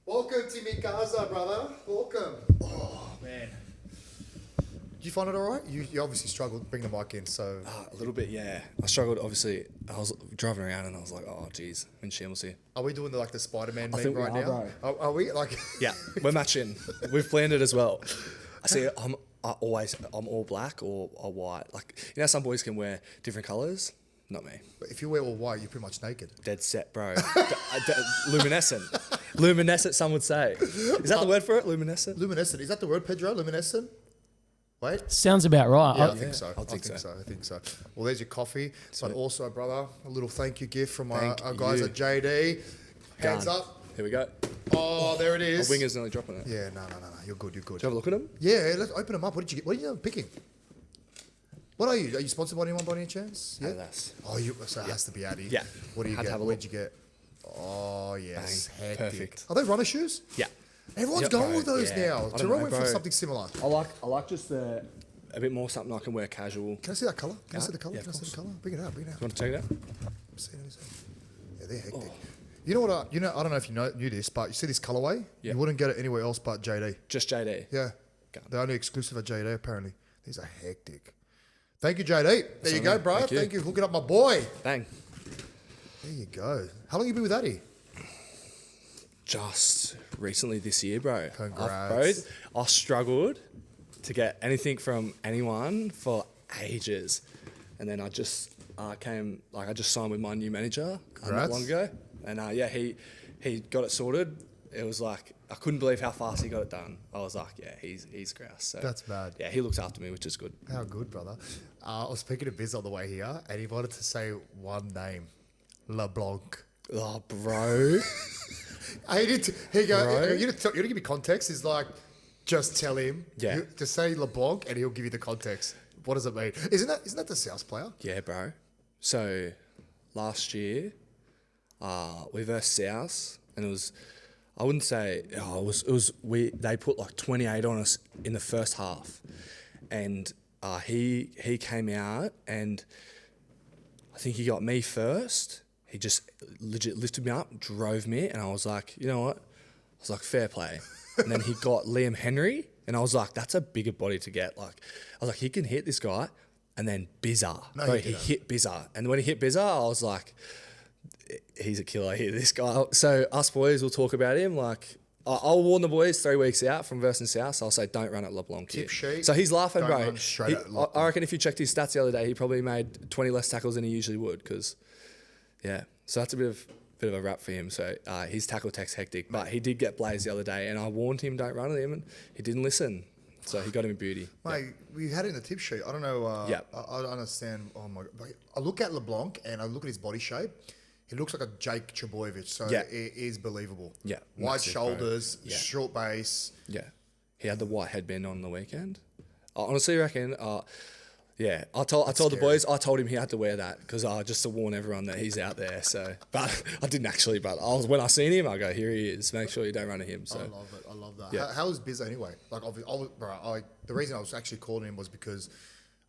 Welcome to Mikasa, brother. Welcome. Oh, man. Did you find it all right? You obviously struggled bringing the mic in, so... A little bit, yeah. I struggled, obviously. I was driving around and I was like, oh, geez, I'm in shambles here. Are we doing the Spider-Man I meme think we right are, now? Are we? Yeah, we're matching. We've planned it as well. I see, I'm all black or white. Like, you know, some boys can wear different colours. Not me. But if you wear all white, you're pretty much naked. Dead set, bro. Luminescent. Luminescent, some would say. Is that the word for it? Luminescent? Luminescent. Is that the word, Pedro? Luminescent? Wait. Sounds about right. Yeah, I think so. I think so. Well, there's your coffee. But also, brother, a little thank you gift from our Thank guys you. at JD. Hands Done. up. Here we go. Oh, there it is. Our winger's nearly dropping it. Yeah, no. You're good. Do you have a look at them? Yeah, let's open them up. What did you get? What are you picking? What are you? Are you sponsored by anyone by any chance? Yeah. Adidas. Oh, so it has to be Addy. Yeah. What do you Had to get? have a What'd look. you get? Oh, yes. Bang. Hectic. Perfect. Are they runner shoes? Yeah. Everyone's Yep, going bro. with those Yeah. now. I don't Tyrone know, went for bro. something similar. I like just a bit more something I can wear casual. Can I see that colour? Can I Yeah. see the colour? Yeah, Can I of see the course. colour? Bring it out. You want to check it out? Yeah, they're hectic. You know what? I don't know if you knew this, but you see this colourway? Yeah. You wouldn't get it anywhere else but JD. Just JD. Yeah. Go. They're only exclusive at JD, apparently. These are hectic. Thank you, JD. There you go, bro. Thank you. Hooking up my boy. Bang. There you go. How long you been with Addy? Just recently this year, bro. Congrats. I struggled to get anything from anyone for ages. And then I just I just signed with my new manager not long ago. And he got it sorted. It was like, I couldn't believe how fast he got it done. I was like, yeah, he's grouse. So That's bad. Yeah, he looks after me, which is good. How good, brother. I was speaking to Biz on the way here, and he wanted to say one name. LeBlanc. Oh, bro. I need to. Here you go. You need to give me context. He's like, just tell him. Yeah. Just say LeBlanc, and he'll give you the context. What does it mean? Isn't that the South player? Yeah, bro. So last year, we versed South, and it was, I wouldn't say, they put like 28 on us in the first half. And he came out, and I think he got me first. He just legit lifted me up, drove me, and I was like, you know what? I was like, fair play. And then he got Liam Henry, and I was like, that's a bigger body to get. Like, I was like, he can hit this guy. And then Bizarre. He hit Bizarre. And when he hit Bizarre, I was like, he's a killer here, this guy. So us boys will talk about him. Like, I'll warn the boys 3 weeks out from versus South. So I'll say, don't run at LeBlanc here. Tip sheet. So he's laughing, Don't bro. run straight at LeBlanc. I reckon if you checked his stats the other day, he probably made 20 less tackles than he usually would. Because, yeah. So that's a bit of a wrap for him. So his tackle tech's hectic. But he did get blazed the other day. And I warned him, don't run at him. And he didn't listen. So he got him in beauty. Mate, we had it in the tip sheet. I don't know. I don't understand. Oh my God. I look at LeBlanc and I look at his body shape. He looks like a Jake Trbojevic. So it is believable. Yeah. Wide Massive, shoulders, bro. Yeah. short base. Yeah. He had the white headband on the weekend. I honestly reckon, I told the boys, I told him he had to wear that because just to warn everyone that he's out there. So, but I didn't actually. But when I seen him, I go, here he is. Make sure you don't run at him. So I love that. Yeah. How was Biz anyway? Like, the reason I was actually calling him was because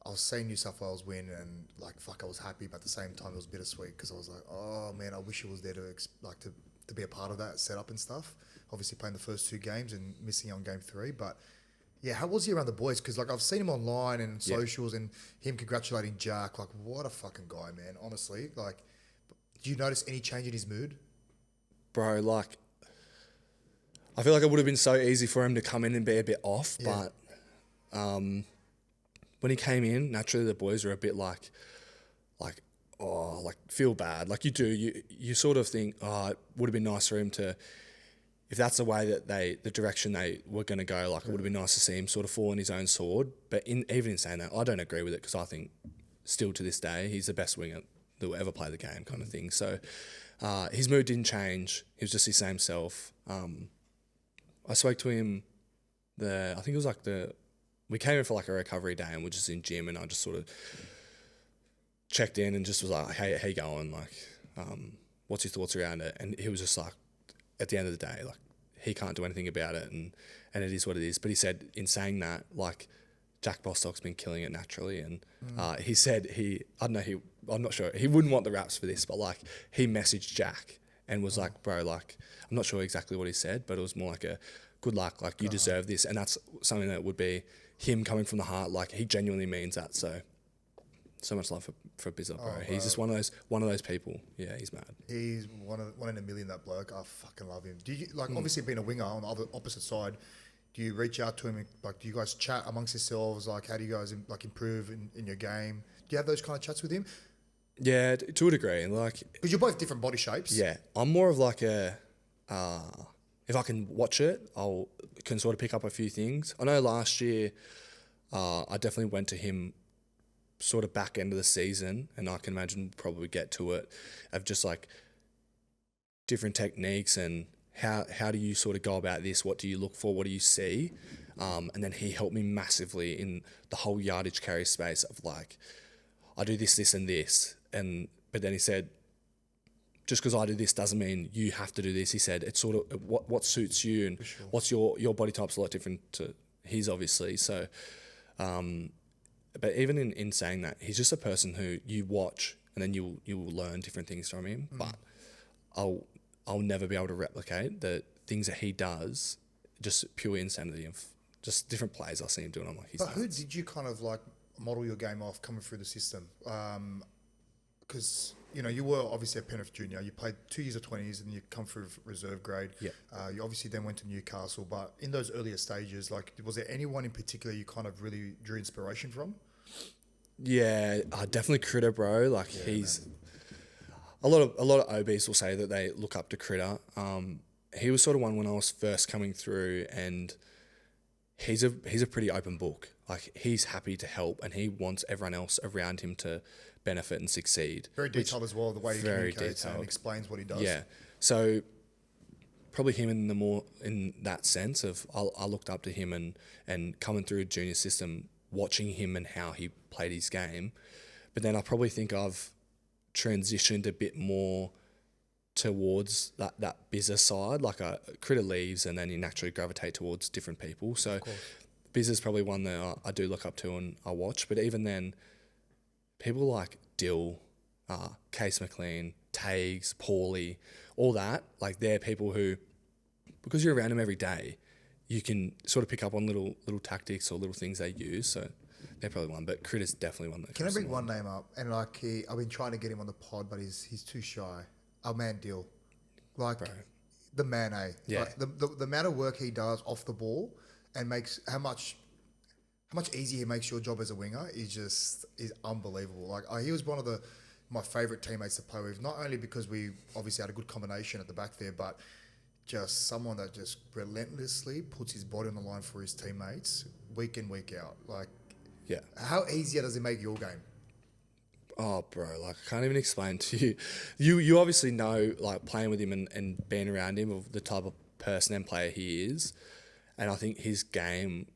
I was seeing New South Wales win, and like, fuck, I was happy, but at the same time, it was bittersweet because I was like, oh man, I wish he was there to be a part of that setup and stuff. Obviously, playing the first 2 games and missing on game 3, but. Yeah, how was he around the boys? Because like I've seen him online and socials and him congratulating Jack. Like, what a fucking guy, man. Honestly, like, do you notice any change in his mood? bro, like, I feel like it would have been so easy for him to come in and be a bit off, but when he came in, naturally the boys were a bit like, feel bad. Like you sort of think, it would have been nice for him to, if that's the way that the direction they were going to go, like it would have been nice to see him sort of fall on his own sword. But even in saying that, I don't agree with it because I think still to this day, he's the best winger that will ever play the game kind of thing. So his mood didn't change. He was just his same self. I spoke to him I think it was like we came in for like a recovery day and we're just in gym, and I just sort of checked in and just was like, hey, how you going? Like, what's your thoughts around it? And he was just like, at the end of the day, like, he can't do anything about it, and it is what it is. But he said, in saying that, like, Jack Bostock's been killing it naturally, and he said I'm not sure, he wouldn't want the raps for this, but like, he messaged Jack and was like, bro, like, I'm not sure exactly what he said, but it was more like a good luck, like you deserve this. And that's something that would be him coming from the heart. Like he genuinely means that. So much love for Bizza, bro. He's just one of those people. Yeah, he's mad. He's one in a million, that bloke. I fucking love him. Do you, like, obviously being a winger on the opposite side, do you reach out to him? Like, do you guys chat amongst yourselves? Like, how do you guys improve in your game? Do you have those kind of chats with him? Yeah, to a degree. Like, because you're both different body shapes. Yeah, I'm more of like a, if I can watch it, can sort of pick up a few things. I know last year, I definitely went to him sort of back end of the season, and I can imagine we'll probably get to it, of just like different techniques and how do you sort of go about this? What do you look for? What do you see? And then he helped me massively in the whole yardage carry space of like, I do this, this, and this. But then he said, just because I do this doesn't mean you have to do this. He said, it's sort of what suits you, and what's your body type's a lot different to his, obviously. So, but even in saying that, he's just a person who you watch and then you will learn different things from him. But I'll never be able to replicate the things that he does, just pure insanity of just different plays I see him doing. I'm like, but who did you kind of like model your game off coming through the system? Because you were obviously at Penrith Junior. You played 2 years of 20s, and you come through reserve grade. Yeah. You obviously then went to Newcastle. But in those earlier stages, like, was there anyone in particular you kind of really drew inspiration from? Yeah, definitely Critter, bro. Like he's a lot of OBs will say that they look up to Critter. He was sort of one when I was first coming through, and he's a pretty open book. Like he's happy to help, and he wants everyone else around him to benefit and succeed. Very detailed as well, the way he communicates and explains what he does. Yeah, so probably him in that sense of I looked up to him and coming through a junior system, watching him and how he played his game. But then I probably think I've transitioned a bit more towards that business side. Like Critter leaves, and then you naturally gravitate towards different people. So Biz is probably one that I do look up to and I watch. But even then, people like Dill, Case McLean, Tags, Paulie, all that, like they're people who, because you're around them every day, you can sort of pick up on little tactics or little things they use. So they're probably one, but Critter's definitely one. Can I bring one name up? And like I've been trying to get him on the pod, but he's too shy. Our man Dill, like the man, Yeah. Like the amount of work he does off the ball and makes how much easier he makes your job as a winger is unbelievable. Like he was one of my favourite teammates to play with, not only because we obviously had a good combination at the back there, but just someone that just relentlessly puts his body on the line for his teammates week in, week out. Like, yeah. How easier does he make your game? Oh, bro, like I can't even explain to you. You obviously know, like playing with him and being around him, of the type of person and player he is. And I think his game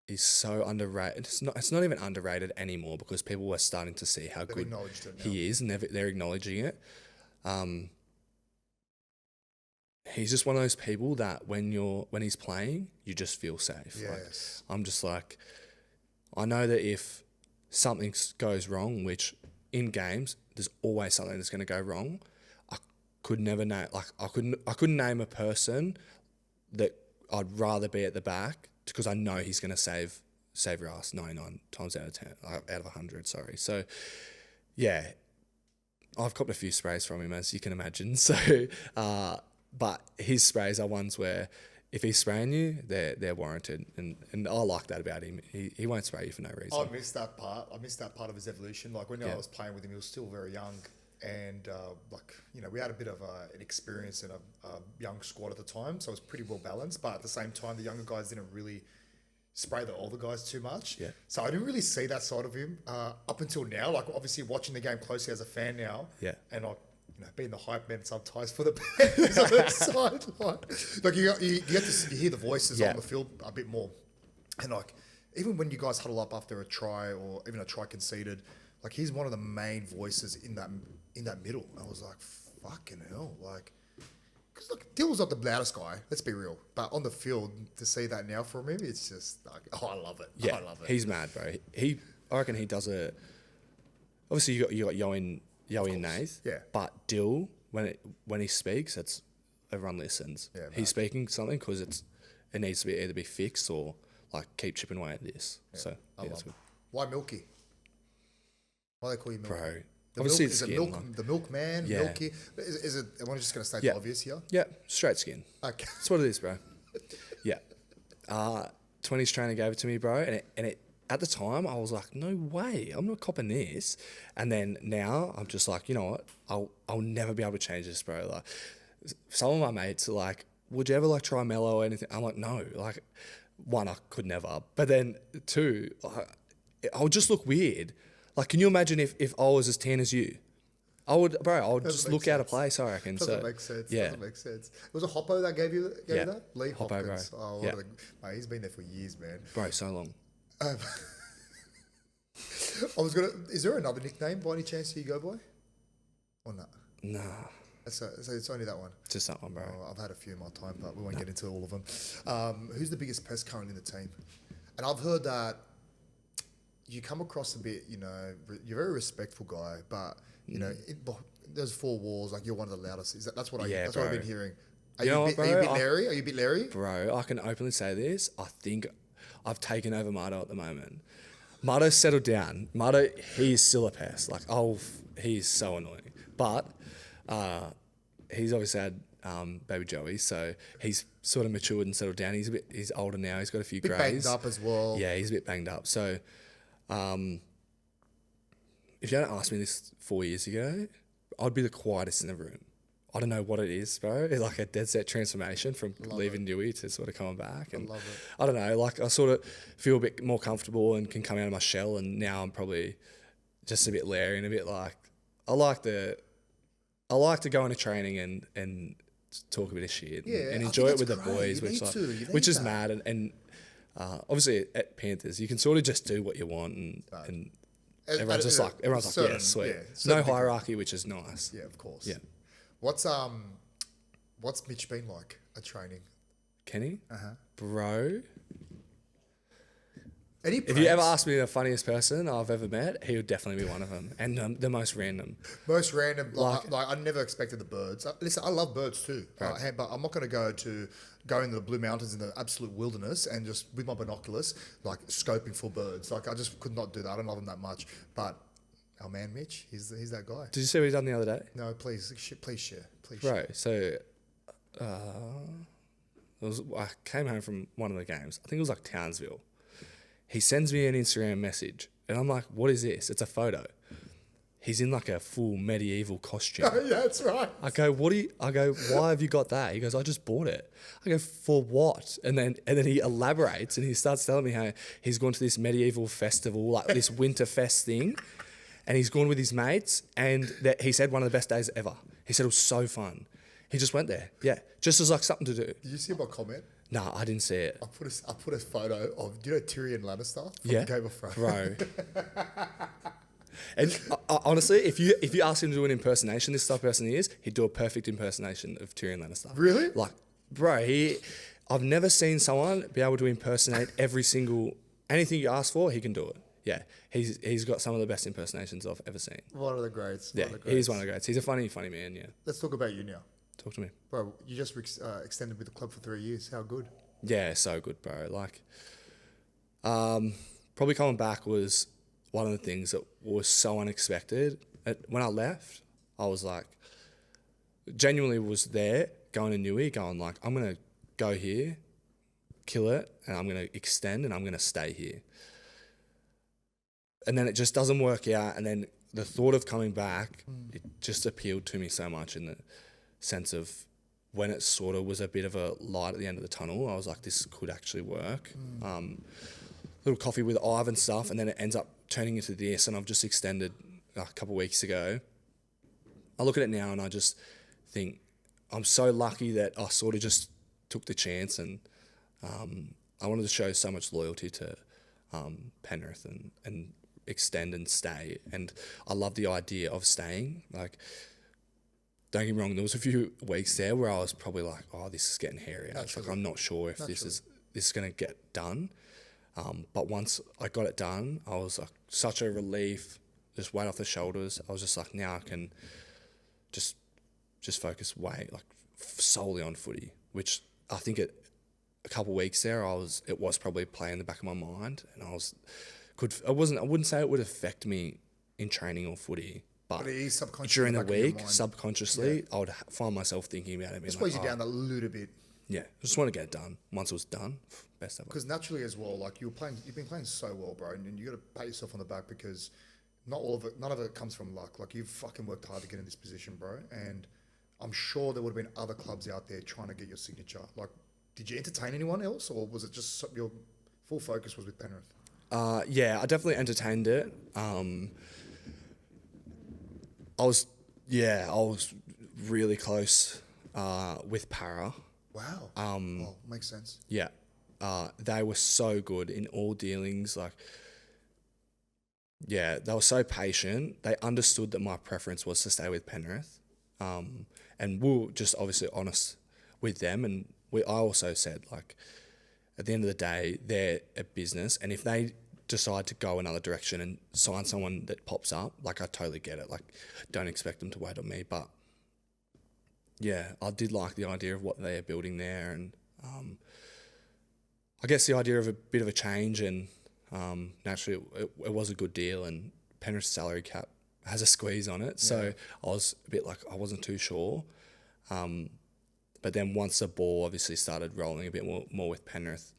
is so underrated. It's not even underrated anymore, because people are starting to see how good he is, and they're acknowledging it. He's just one of those people that when he's playing, you just feel safe. Yes. Like, I'm just like, I know that if something goes wrong, which in games there's always something that's going to go wrong, I couldn't name a person that I'd rather be at the back, because I know he's going to save your ass 99 times out of 10, out of 100. Sorry. So yeah, I've copped a few sprays from him, as you can imagine. So but his sprays are ones where if he's spraying you, they're warranted, and I like that about him. He won't spray you for no reason. I missed that part. I missed that part of his evolution. Like when I was playing with him, he was still very young, and we had a bit of an experience in a young squad at the time, so it was pretty well balanced. But at the same time, the younger guys didn't really spray the older guys too much. Yeah. So I didn't really see that side of him up until now. Like obviously watching the game closely as a fan now. Yeah. And being the hype man sometimes for the Panthers on the sideline. Like you hear the voices on the field a bit more, and like even when you guys huddle up after a try or even a try conceded, like he's one of the main voices in that middle. I was like, fucking hell, like. Because look, Dill's not the loudest guy. Let's be real. But on the field, to see that now from him, it's just like, I love it. Yeah, I love it. He's mad, bro. I reckon he does obviously you got Yowie and Nath. Yeah. But Dill, when he speaks, everyone listens. Yeah, He's speaking something because it needs to be either be fixed or like keep chipping away at this. Yeah, So I yeah, love it's good. it. Why Milky? Why they call you Milky? Bro. The Obviously milk, it's is it skin, milk, the milkman, Yeah. Milky? Is it? I'm just going to state Yeah. the obvious here. Yeah, straight skin. Okay. That's what it is, bro. Yeah. 20s trainer gave it to me, bro, and it at the time I was like, no way, I'm not copping this. And then now I'm just like, you know what? I'll never be able to change this, bro. Like some of my mates are like, would you ever like try mellow or anything? I'm like, no. Like one, I could never. But then two, I'll just look weird. Like, can you imagine if I was as tan as you? I would just look out of place, I reckon. Doesn't make sense. Yeah. Doesn't make sense. It was a Hoppo that gave you that? Lee Hoppo, Hopkins. bro. Oh, Yeah. Mate, he's been there for years, man. Bro, so long. Is there another nickname by any chance you go by? Or not? Nah, So it's only that one. just that one, bro. Oh, I've had a few in my time, but we won't get into all of them. Who's the biggest pest currently in the team? And I've heard that you come across a bit, you know, you're a very respectful guy, but you know, there's four walls. Like you're one of the loudest. That's what Yeah, that's what I've bro. been hearing. Are You you, know a what, bit, are you a bro? bit Larry? Are you a bit Larry? Bro, I can openly say this. I think I've taken over Marto at the moment. Marto's settled down. Marto, he's still a pest. Like, he's so annoying. But he's obviously had baby Joey, so he's sort of matured and settled down. He's older now. He's got a few Bit greys. banged up as well. Yeah, he's a bit banged up. So, if you hadn't asked me this 4 years ago, I'd be the quietest in the room. I don't know what it is, bro. It's like a dead set transformation from leaving Dewey to sort of coming back. And I love it. I don't know, like I sort of feel a bit more comfortable and can come out of my shell. And now I'm probably just a bit Larry and a bit like, I like to go into training and talk a bit of shit and I enjoy think it with that's the great. boys, You which need to. You which need is that. mad. And obviously at Panthers, you can sort of just do what you want and everyone's just like, yeah, sweet. No certain hierarchy, which is nice. Yeah, of course. Yeah. What's Mitch been like at training? Kenny? Bro. If If you ever ask me the funniest person I've ever met, he would definitely be one of them. And the most random. most random, like I never expected the birds. Listen, I love birds too, Right. but I'm not going to go into the Blue Mountains in the absolute wilderness and just with my binoculars, like scoping for birds. Like I just could not do that. I don't love them that much. But our man Mitch, he's that guy. Did you see what he done the other day? No, please share. Right. So, I came home from one of the games. I think it was like Townsville. He sends me an Instagram message, and I'm like, "What is this?" It's a photo. He's in like a full medieval costume. Yeah, that's right. I go, why have you got that? He goes, I just bought it. I go, for what? And then he elaborates and he starts telling me how he's gone to this medieval festival, like this winter fest thing, and he's gone with his mates, and that he said one of the best days ever. He said it was so fun. He just went there. Yeah, just as like something to do. Did you see my comment? No, I didn't see it. I put a photo of, do you know Tyrion Lannister from Yeah, Game of Thrones? bro. And honestly, if you ask him to do an impersonation, this type of person he is, he'd do a perfect impersonation of Tyrion Lannister. Really? Like, bro, I've never seen someone be able to impersonate anything you ask for, he can do it. Yeah, he's got some of the best impersonations I've ever seen. One of the greats. Yeah, he's one of the greats. He's a funny man, yeah. Let's talk about you now. Talk to me. Bro, you just extended with the club for 3 years. How good? Yeah, so good, bro. Like, probably coming back was one of the things that was so unexpected. When I left, I was like, genuinely was there, going to Newey, going like, I'm going to go here, kill it, and I'm going to extend, and I'm going to stay here. And then it just doesn't work out, and then the thought of coming back, it just appealed to me so much in the sense of when it sort of was a bit of a light at the end of the tunnel, I was like, this could actually work. Little coffee with Ivan stuff, and then it ends up turning into this, and I've just extended a couple of weeks ago. I look at it now and I just think I'm so lucky that I sort of just took the chance, and I wanted to show so much loyalty to Penrith and extend and stay, and I love the idea of staying. Like, don't get me wrong, there was a few weeks there where I was probably like, oh, this is getting hairy. Like, I'm not sure if this is going to get done. But once I got it done, I was like, such a relief, just weight off the shoulders. I was just like, now I can just just focus solely on footy, which I think a couple of weeks there it was probably playing in the back of my mind, and I wouldn't say it would affect me in training or footy, but it is subconscious during the in the back of your week, mind. subconsciously, I would find myself thinking about it. Just weighs you down a little bit. Yeah, I just want to get it done. Once it was done, best ever. Because naturally as well, like you've been playing so well, bro, and you got to pat yourself on the back because none of it comes from luck. Like you've fucking worked hard to get in this position, bro, and I'm sure there would have been other clubs out there trying to get your signature. Like, did you entertain anyone else, or was it just your full focus was with Penrith? Yeah, I definitely entertained it. I was really close with Para. Wow. Makes sense. Yeah. They were so good in all dealings. Like, yeah, they were so patient. They understood that my preference was to stay with Penrith. And we were just obviously honest with them. And I also said, like, at the end of the day, they're a business. And if they decide to go another direction and sign someone that pops up, like, I totally get it. Like, don't expect them to wait on me. But, yeah, I did like the idea of what they're building there. And I guess the idea of a bit of a change, and naturally it was a good deal, and Penrith's salary cap has a squeeze on it. So I was a bit like, I wasn't too sure. But then once the ball obviously started rolling a bit more with Penrith,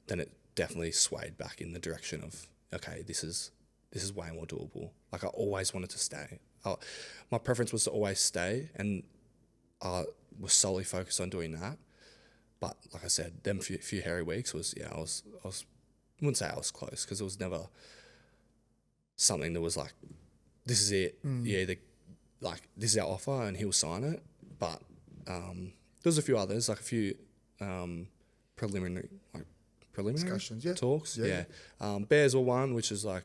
then it definitely swayed back in the direction of, okay, this is way more doable. Like, I always wanted to stay. My preference was to always stay, and I was solely focused on doing that. But like I said, them few hairy weeks I wouldn't say I was close, because it was never something that was like, this is it. Yeah, like, this is our offer and he'll sign it. But there was a few others, like a few preliminary Discussions, talks. Yeah. Bears were one, which is like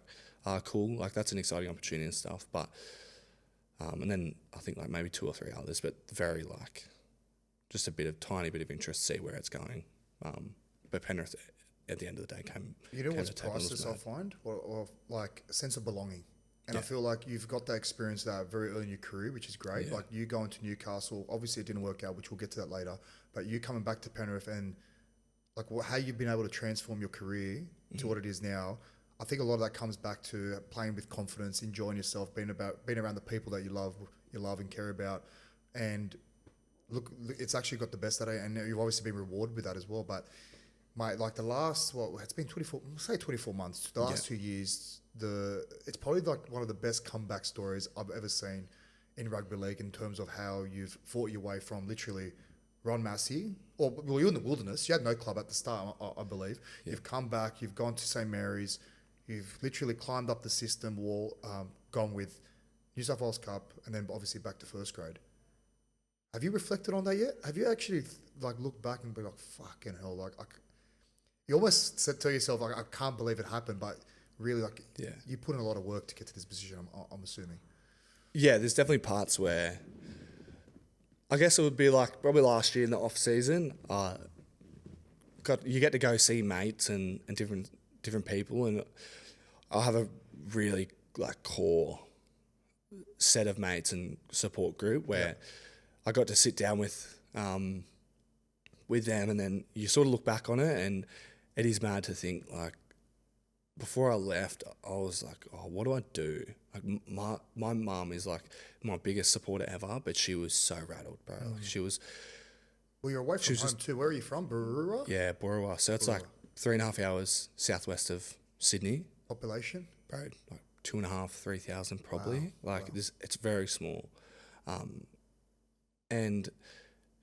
cool. Like, that's an exciting opportunity and stuff. But and then I think like maybe 2 or 3 others, but very like just tiny bit of interest to see where it's going. But Penrith at the end of the day came. You know what's priceless, I find, or like a sense of belonging. And I feel like you've got that experience that very early in your career, which is great. Yeah. Like, you going to Newcastle, obviously it didn't work out, which we'll get to that later. But you coming back to Penrith, and like how you've been able to transform your career to what it is now. I think a lot of that comes back to playing with confidence, enjoying yourself, being around the people that you love and care about. And look, it's actually got the best out of it, and you've obviously been rewarded with that as well. But the last, it's been 24 months. The last 2 years, it's probably like one of the best comeback stories I've ever seen in rugby league, in terms of how you've fought your way from literally Ron Massey, you're in the wilderness. You had no club at the start, I believe. Yeah. You've come back. You've gone to St. Mary's. You've literally climbed up the system wall, gone with New South Wales Cup, and then obviously back to first grade. Have you reflected on that yet? Have you actually looked back and be like, fucking hell, you almost tell yourself, like, I can't believe it happened, but really, like, you put in a lot of work to get to this position, I'm assuming. Yeah, there's definitely parts where, I guess it would be like probably last year in the off season, you get to go see mates and different people, and I have a really like core set of mates and support group where I got to sit down with them, and then you sort of look back on it, and it is mad to think, like, before I left, I was like, oh, what do I do? Like, my mum is like my biggest supporter ever, but she was so rattled, bro. Like, she was. Well, you're away from home too. Where are you from? Burra? Yeah, Burra. So it's like 3.5 hours southwest of Sydney. Population? Bro, like 2,500, 3,000 probably. Wow. Like, it's very small. And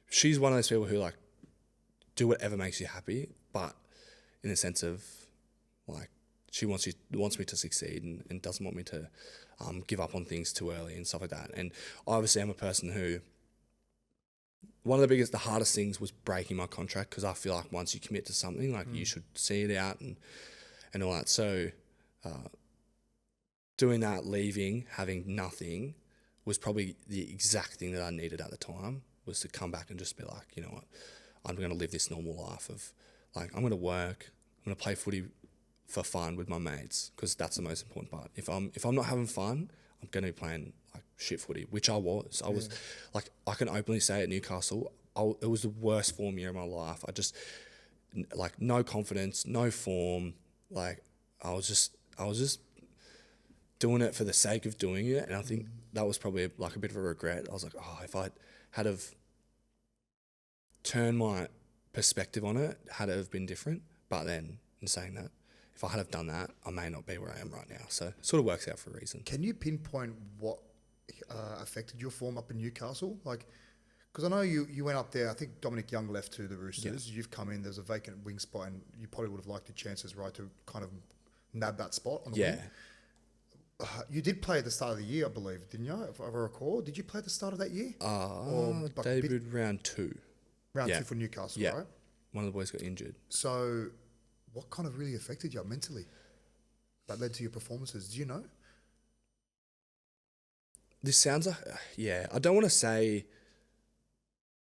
she's one of those people who, like, do whatever makes you happy, but in the sense of, like, she wants me to succeed and doesn't want me to give up on things too early and stuff like that. And obviously I'm a person who, one of the hardest things was breaking my contract, because I feel like once you commit to something, like, you should see it out and all that. So doing that, leaving, having nothing, was probably the exact thing that I needed at the time, was to come back and just be like, you know what, I'm going to live this normal life of, like, I'm going to work, I'm going to play footy for fun with my mates, because that's the most important part. If I'm not having fun, I'm going to be playing like shit footy, which I was. I was like, I can openly say at Newcastle, it was the worst form year of my life. I just like no confidence, no form. Like I was just doing it for the sake of doing it, and I think that was probably like a bit of a regret. I was like, oh, if I had have turned my perspective on it, had it have been different. But then, in saying that, if I had have done that, I may not be where I am right now. So it sort of works out for a reason. Can you pinpoint what affected your form up in Newcastle? Like, because I know you went up there. I think Dominic Young left to the Roosters. You've come in. There's a vacant wing spot, and you probably would have liked the chances, right, to kind of nab that spot on the wing. You did play at the start of the year, I believe, didn't you? If I recall, did you play at the start of that year? Like debuted round 2. Round 2 for Newcastle, right? One of the boys got injured. So, what kind of really affected you mentally? That led to your performances. Do you know? This sounds like, I don't want to say,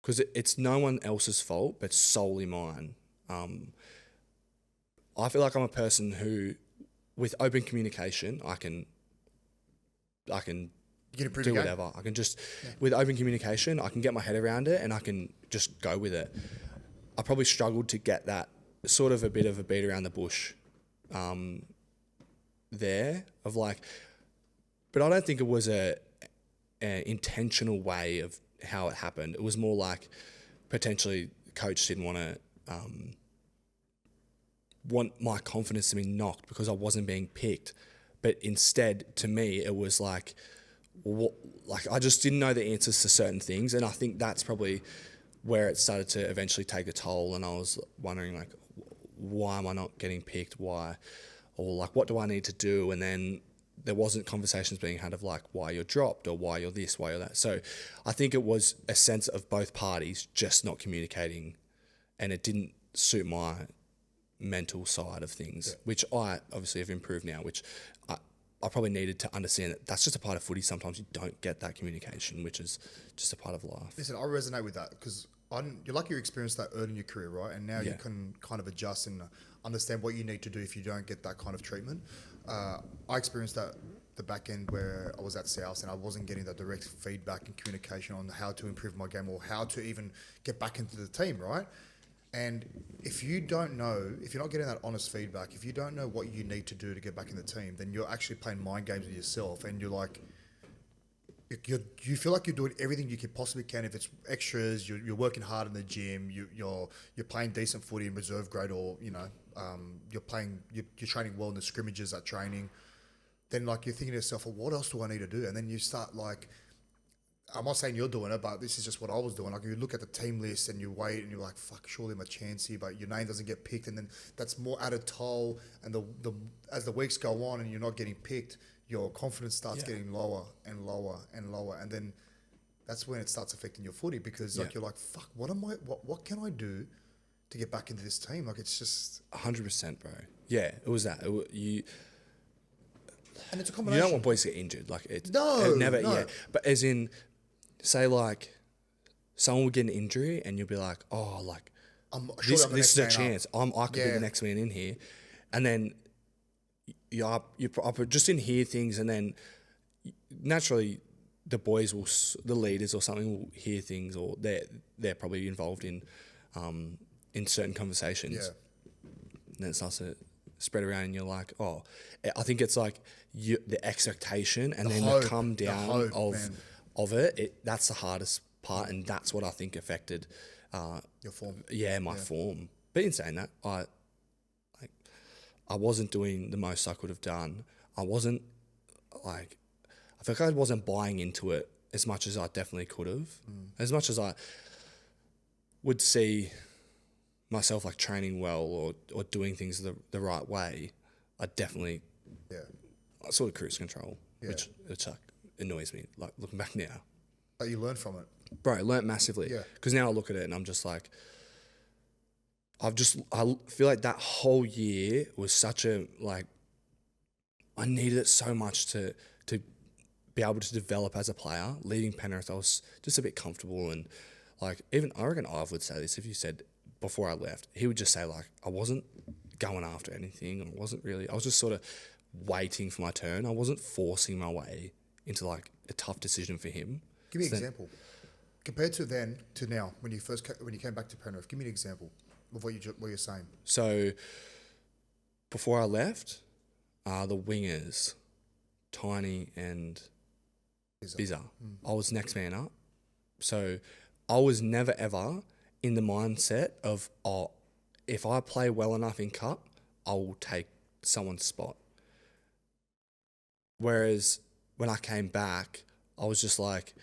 because it's no one else's fault, but solely mine. I feel like I'm a person who, with open communication, I can do whatever. I can just, with open communication, I can get my head around it and I can just go with it. I probably struggled to get that sort of a bit of a beat around the bush there of like, but I don't think it was a intentional way of how it happened. It was more like potentially the coach didn't want my confidence to be knocked because I wasn't being picked. But instead, to me, it was like, I just didn't know the answers to certain things. And I think that's probably where it started to eventually take a toll. And I was wondering, like, why am I not getting picked? Why? Or, like, what do I need to do? And then there wasn't conversations being had of, like, why you're dropped or why you're this, why you're that. So I think it was a sense of both parties just not communicating. And it didn't suit my mental side of things, which I obviously have improved now, which I probably needed to understand that that's just a part of footy. Sometimes you don't get that communication, which is just a part of life. Listen, I resonate with that because you're lucky you experienced that early in your career, right? And now you can kind of adjust and understand what you need to do if you don't get that kind of treatment. I experienced that the back end where I was at South and I wasn't getting that direct feedback and communication on how to improve my game or how to even get back into the team, right? And if you don't know, if you're not getting that honest feedback, if you don't know what you need to do to get back in the team, then you're actually playing mind games with yourself, and you're like, you feel like you're doing everything you possibly can. If it's extras, you're working hard in the gym, you're playing decent footy in reserve grade, or you're training well in the scrimmages at training. Then like you're thinking to yourself, well, what else do I need to do? And then you start like, I'm not saying you're doing it, but this is just what I was doing. Like you look at the team list and you wait and you're like, fuck, surely I'm a chance here, but your name doesn't get picked, and then that's more added toll. And as the weeks go on and you're not getting picked, your confidence starts getting lower and lower and lower, and then that's when it starts affecting your footy because like you're like, fuck, what can I do to get back into this team? Like it's just 100%, bro. Yeah, it was that. And it's a combination. You don't want boys to get injured. Like No. But as in, say like someone would get an injury and you'll be like, oh, like this is a chance. I could be the next man in here, and then you just didn't hear things, and then naturally the leaders or something will hear things, or they're probably involved in certain conversations. Yeah. And then it starts to spread around, and you're like, oh, I think it's like the expectation, and then the come down of it. That's the hardest part, and that's what I think affected your form. Yeah, my form. But in saying that, I wasn't doing the most I could have done. I feel like I wasn't buying into it as much as I definitely could have. As much as I would see myself like training well or doing things the right way, I definitely sort of cruise control, which like annoys me. Like looking back now, but you learn from it, bro. I learned massively. Yeah, because now I look at it and I'm just like, I feel like that whole year was such a like, I needed it so much to be able to develop as a player. Leaving Penrith, I was just a bit comfortable, and like even I reckon Ivan would say this if you said before I left, he would just say like I wasn't going after anything, I was just sort of waiting for my turn. I wasn't forcing my way into like a tough decision for him. Give me an example. Compared to then to now, when you came back to Penrith, give me an example of what you're saying. So before I left, the wingers, Tiny and Bizza, I was next man up. So I was never ever in the mindset of, if I play well enough in cup, I will take someone's spot. Whereas when I came back, I was just like,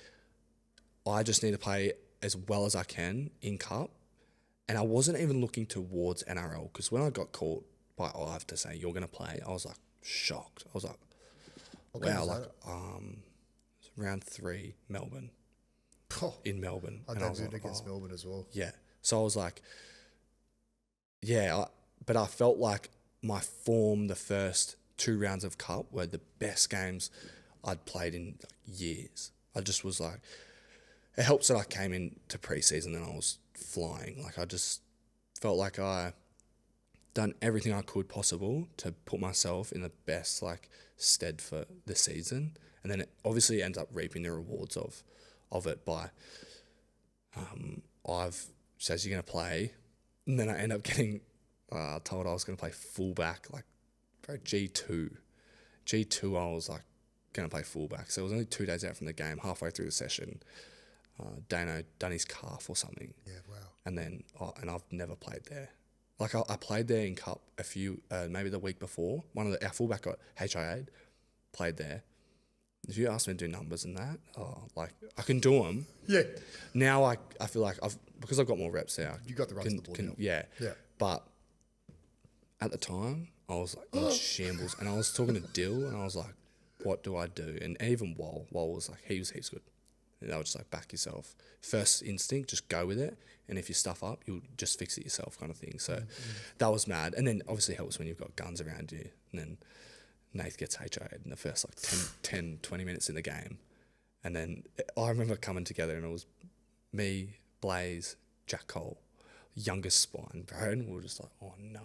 I just need to play as well as I can in cup. And I wasn't even looking towards NRL, because when I got caught by Ive to say, you're going to play, I was like shocked. I was like, wow, like round 3, Melbourne. In Melbourne. I debuted against Melbourne as well. Yeah. So I was like, but I felt like my form the first 2 rounds of cup were the best games I'd played in years. I just was like, it helps that I came into pre-season and I was flying. Like, I just felt like I done everything I could possible to put myself in the best like stead for the season. And then it obviously ends up reaping the rewards of it by I've says you're going to play, and then I end up getting told I was going to play fullback, like G2 I was like going to play fullback. So it was only 2 days out from the game. Halfway through the session, Dano done his calf or something. Yeah, wow. And then and I've never played there. Like I played there in cup a few maybe the week before. Our fullback got HIA'd, played there. If you ask me to do numbers and that, like I can do them. Yeah. Now I feel like because I've got more reps there. You got the rest of the ball now. Yeah. Yeah. But at the time, I was like in shambles, and I was talking to Dill, and I was like, "What do I do?" And even Wal was like, he was heaps good. And I was just like, back yourself. First instinct, just go with it. And if you stuff up, you'll just fix it yourself, kind of thing. So that was mad. And then obviously helps when you've got guns around you. And then Nath gets HIA'd in the first like 10, 20 minutes in the game. And then I remember coming together, and it was me, Blaze, Jack Cole, youngest spine, bro. And we were just like, oh no.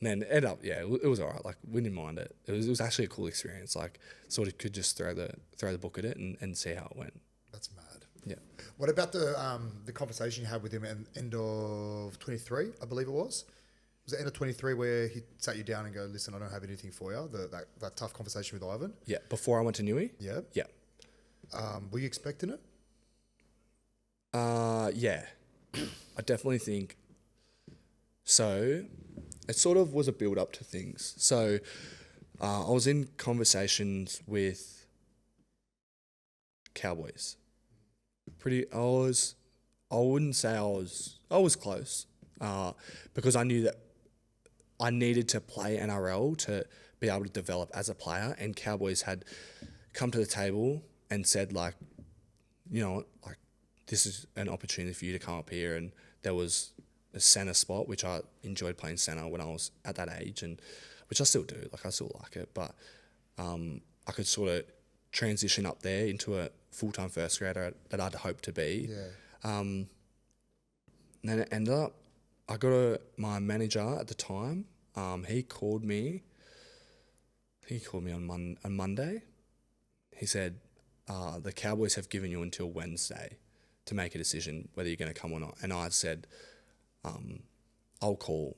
And then it ended up, it was all right. Like, we didn't mind it. It was actually a cool experience. Like, sort of could just throw the book at it and see how it went. That's mad. Yeah. What about the conversation you had with him at the end of 23, I believe it was? Was it end of 23 where he sat you down and go, listen, I don't have anything for you? That tough conversation with Ivan? Yeah, before I went to Newey? Yeah. Yeah. Were you expecting it? Yeah. I definitely think so. It sort of was a build up to things. So I was in conversations with Cowboys. I wouldn't say I was close, because I knew that I needed to play NRL to be able to develop as a player, and Cowboys had come to the table and said, like, you know, like, this is an opportunity for you to come up here. And there was a centre spot, which I enjoyed playing centre when I was at that age, and which I still do. Like, I still like it, but I could sort of transition up there into a full-time first grader that I'd hoped to be. Yeah. And then it ended up, I got my manager at the time. He called me. He called me on Monday. He said, the Cowboys have given you until Wednesday to make a decision whether you're going to come or not. And I said, I'll call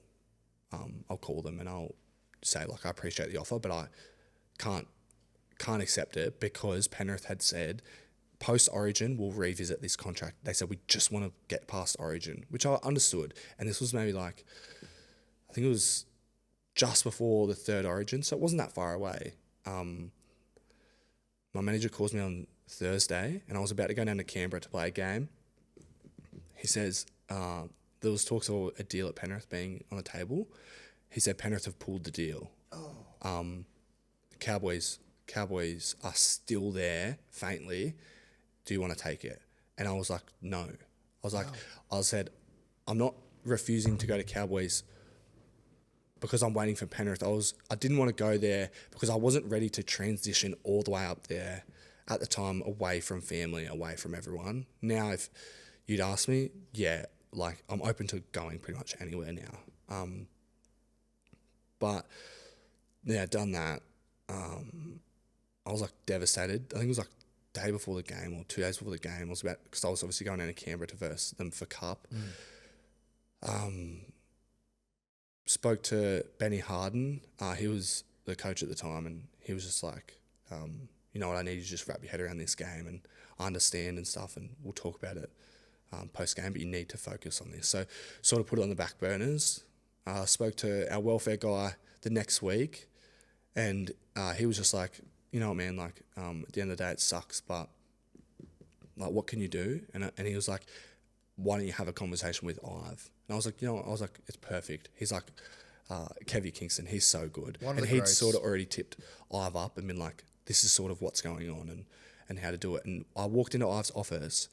them and I'll say, like, I appreciate the offer, but I can't accept it, because Penrith had said post-Origin we'll revisit this contract. They said we just want to get past Origin, which I understood. And this was maybe like, I think it was just before the third Origin, so it wasn't that far away. My manager calls me on Thursday, and I was about to go down to Canberra to play a game. He says, there was talks of a deal at Penrith being on the table. He said Penrith have pulled the deal. Cowboys are still there, faintly. Do you want to take it? And I was like, no. I said, I'm not refusing to go to Cowboys because I'm waiting for Penrith. I didn't want to go there because I wasn't ready to transition all the way up there at the time, away from family, away from everyone. Now, if you'd ask me, yeah, like, I'm open to going pretty much anywhere now. But yeah, done that. I was like devastated. I think it was like day before the game or 2 days before the game. Because I was obviously going down to Canberra to verse them for Cup. Spoke to Benny Harden. He was the coach at the time, and he was just like, you know what, I need you to just wrap your head around this game, and I understand and stuff, and we'll talk about it post-game, but you need to focus on this. So sort of put it on the back burners. Spoke to our welfare guy the next week, and he was just like, you know what, man, like, at the end of the day, it sucks, but like, what can you do? And he was like, why don't you have a conversation with Ive? And I was like, you know what? I was like, it's perfect. He's like, Kevy Kingston, he's so good. And he'd sort of already tipped Ive up and been like, this is sort of what's going on and how to do it. And I walked into Ive's office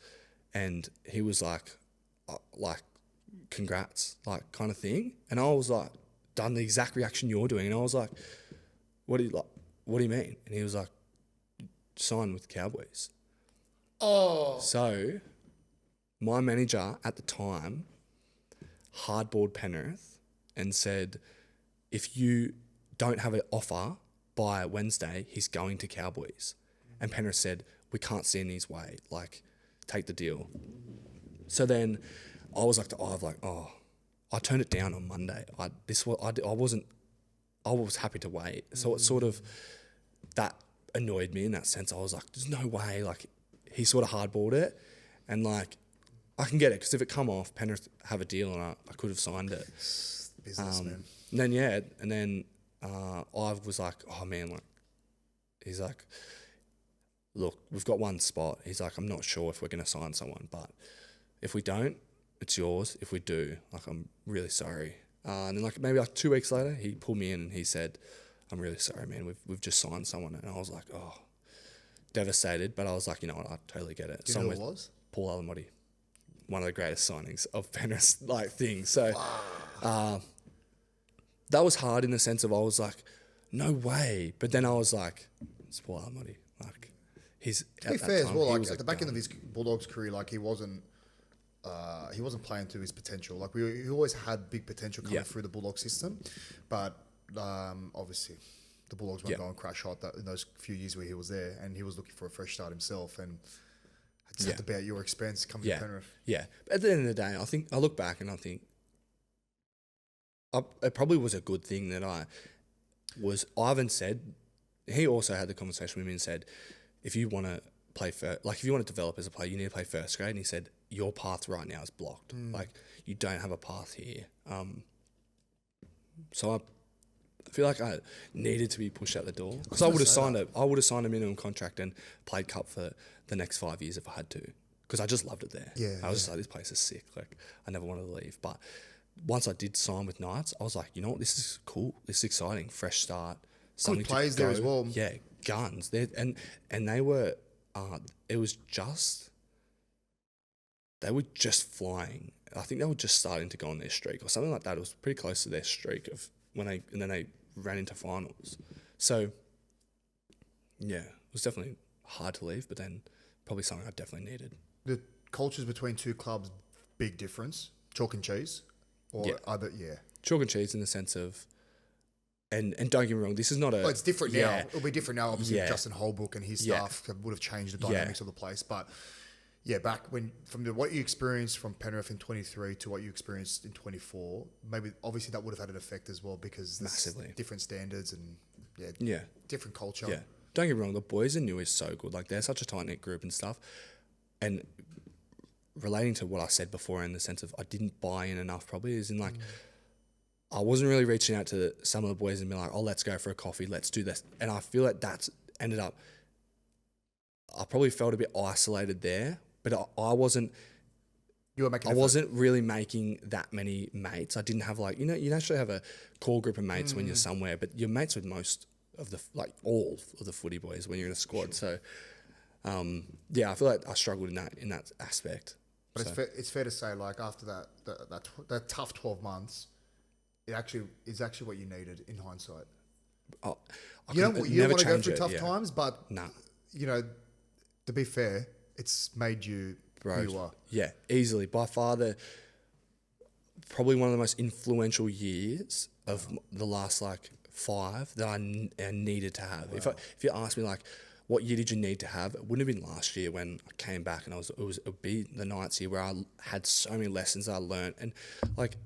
and he was like, congrats, like, kind of thing. And I was like, done the exact reaction you're doing. And I was like, what do you mean? And he was like, sign with Cowboys. Oh. So my manager at the time hardballed Penrith and said, if you don't have an offer by Wednesday, he's going to Cowboys. And Penrith said, we can't stand his way. Like, take the deal. So then I was like, I turned it down on Monday. I was happy to wait. So it sort of, that annoyed me in that sense. I was like, there's no way. Like, he sort of hardballed it, and like, I can get it, because if it come off, Penrith have a deal, and I could have signed it. Business, man. And then I was like, oh man, like, he's like, look, we've got one spot. He's like, I'm not sure if we're going to sign someone, but if we don't, it's yours. If we do, like, I'm really sorry. And then like maybe like 2 weeks later, he pulled me in and he said, I'm really sorry, man. We've just signed someone. And I was like, oh, devastated. But I was like, you know what, I totally get it. Do you know who it was? Paul Alamoti. One of the greatest signings of Penrith, like, things. So that was hard in the sense of I was like, no way. But then I was like, it's Paul Alamoti. Like, he's to be fair as well. Like, at the back end of his Bulldogs career, like, he wasn't playing to his potential. Like, he always had big potential coming through the Bulldog system, but obviously the Bulldogs weren't going crash hot in those few years where he was there, and he was looking for a fresh start himself, and it's had to be at your expense coming to Penrith. Yeah, but at the end of the day, I think I look back and I think it probably was a good thing that Ivan said. He also had the conversation with me and said, if you want to play if you want to develop as a player, you need to play first grade. And he said, your path right now is blocked. Like, you don't have a path here. So I feel like I needed to be pushed out the door, because I would have signed a minimum contract and played Cup for the next 5 years if I had to, because I just loved it there. I was just like, this place is sick. Like, I never wanted to leave. But once I did sign with Knights, I was like, you know what, this is cool. This is exciting. Fresh start. Good plays there as well. Yeah, guns. And they were. It was just. They were just flying. I think they were just starting to go on their streak or something like that. It was pretty close to their streak of and then they ran into finals. So, yeah, it was definitely hard to leave, but then probably something I definitely needed. The cultures between two clubs, big difference. Chalk and cheese, or other chalk and cheese in the sense of, and don't get me wrong, this is not a. Well, it's different now. It'll be different now. Obviously, Justin Holbrook and his staff would have changed the dynamics of the place, but. Yeah, back when what you experienced from Penrith in 23 to what you experienced in 24, maybe obviously that would have had an effect as well, because there's massively different standards and different culture. Yeah, don't get me wrong, the boys in New is so good. Like, they're such a tight knit group and stuff. And relating to what I said before, in the sense of I didn't buy in enough, probably is in like I wasn't really reaching out to some of the boys and being like, oh, let's go for a coffee, let's do this. And I feel like that's ended up. I probably felt a bit isolated there. But I wasn't. I wasn't really making that many mates. I didn't have like, you naturally have a core group of mates when you're somewhere, but you're mates with most of all of the footy boys when you're in a squad. Sure. So, I feel like I struggled in that aspect. But it's fair to say, like, after that tough 12 months, it's actually what you needed in hindsight. You don't want to go through tough times, but to be fair. It's made you who you are. Yeah, easily. By far probably one of the most influential years of the last, like, 5 that I needed to have. Wow. If you ask me like, what year did you need to have? It wouldn't have been last year when I came back and it would be the Knights year where I had so many lessons that I learned, and like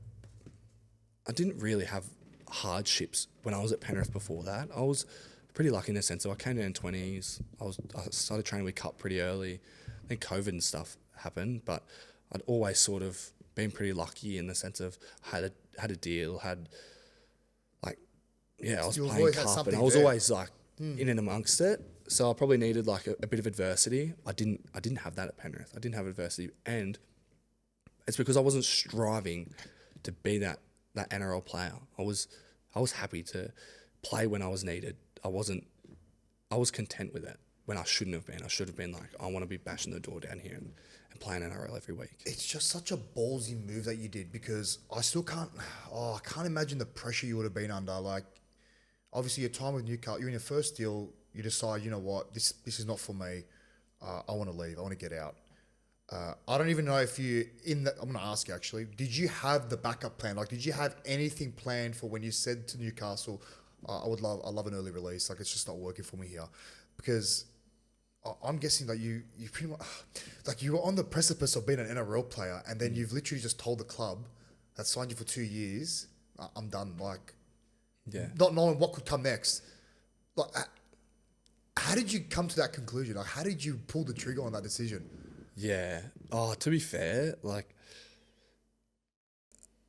I didn't really have hardships when I was at Penrith before that. I was pretty lucky in the sense that I came down in 20s. I started training with Cup pretty early. I think COVID and stuff happened, but I'd always sort of been pretty lucky in the sense of had a deal, I was playing Cup and I was always like in and amongst it. So I probably needed like a bit of adversity. I didn't have that at Penrith. I didn't have adversity, and it's because I wasn't striving to be that NRL player. I was happy to play when I was needed. I was content with it when I shouldn't have been. I should have been like, I want to be bashing the door down here and playing NRL every week. It's just such a ballsy move that you did, because I can't imagine the pressure you would have been under. Like, obviously your time with Newcastle, you're in your first deal, you decide, you know what, this is not for me. I want to leave. I want to get out. I don't even know if I'm going to ask you actually, did you have the backup plan? Like, did you have anything planned for when you said to Newcastle, I love an early release. Like, it's just not working for me here? Because I'm guessing that you pretty much, like, you were on the precipice of being an NRL player, and then you've literally just told the club that signed you for 2 years, I'm done. Like, not knowing what could come next. Like, how did you come to that conclusion? Like, how did you pull the trigger on that decision? Yeah. Oh, to be fair, like,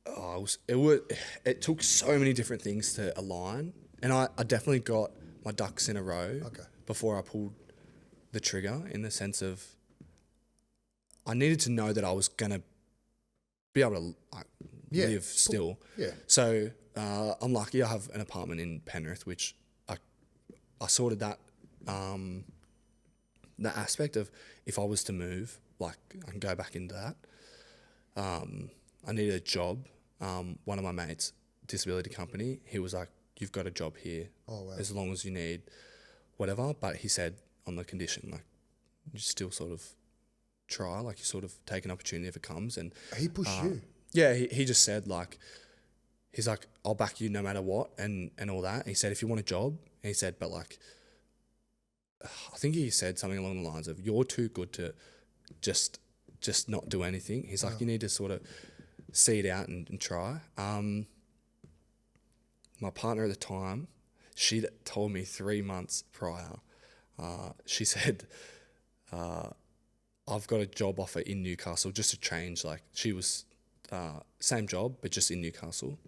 it took so many different things to align, and I definitely got my ducks in a row before I pulled the trigger, in the sense of I needed to know that I was gonna be able to live still. Yeah. So I'm lucky. I have an apartment in Penrith, which I sorted that that aspect of, if I was to move, like, I can go back into that. I needed a job. One of my mates, disability company, he was like, you've got a job here as long as you need whatever. But he said, on the condition, like, you still sort of try, like, you sort of take an opportunity if it comes. And he pushed you. Yeah, he just said, like, he's like, I'll back you no matter what, and all that. He said, if you want a job, he said, but like, I think he said something along the lines of, you're too good to just not do anything. He's like, you need to sort of see it out and try. My partner at the time, she told me 3 months prior, she said, I've got a job offer in Newcastle, just to change. Like, she was same job, but just in Newcastle.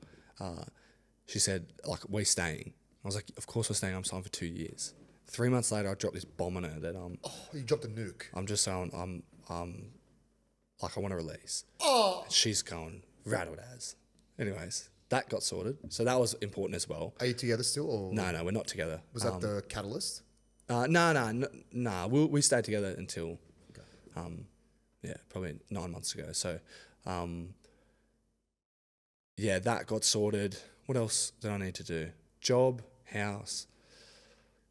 She said, like, we're staying. I was like, of course we're staying. I'm signed for 2 years. 3 months later, I dropped this bomb on her that you dropped a nuke. I'm just saying, like, I want to release. And she's going rattled as. Anyways, that got sorted. So that was important as well. Are you together still? Or? No, we're not together. Was that the catalyst? No. We stayed together until, probably 9 months ago. So, that got sorted. What else did I need to do? Job, house.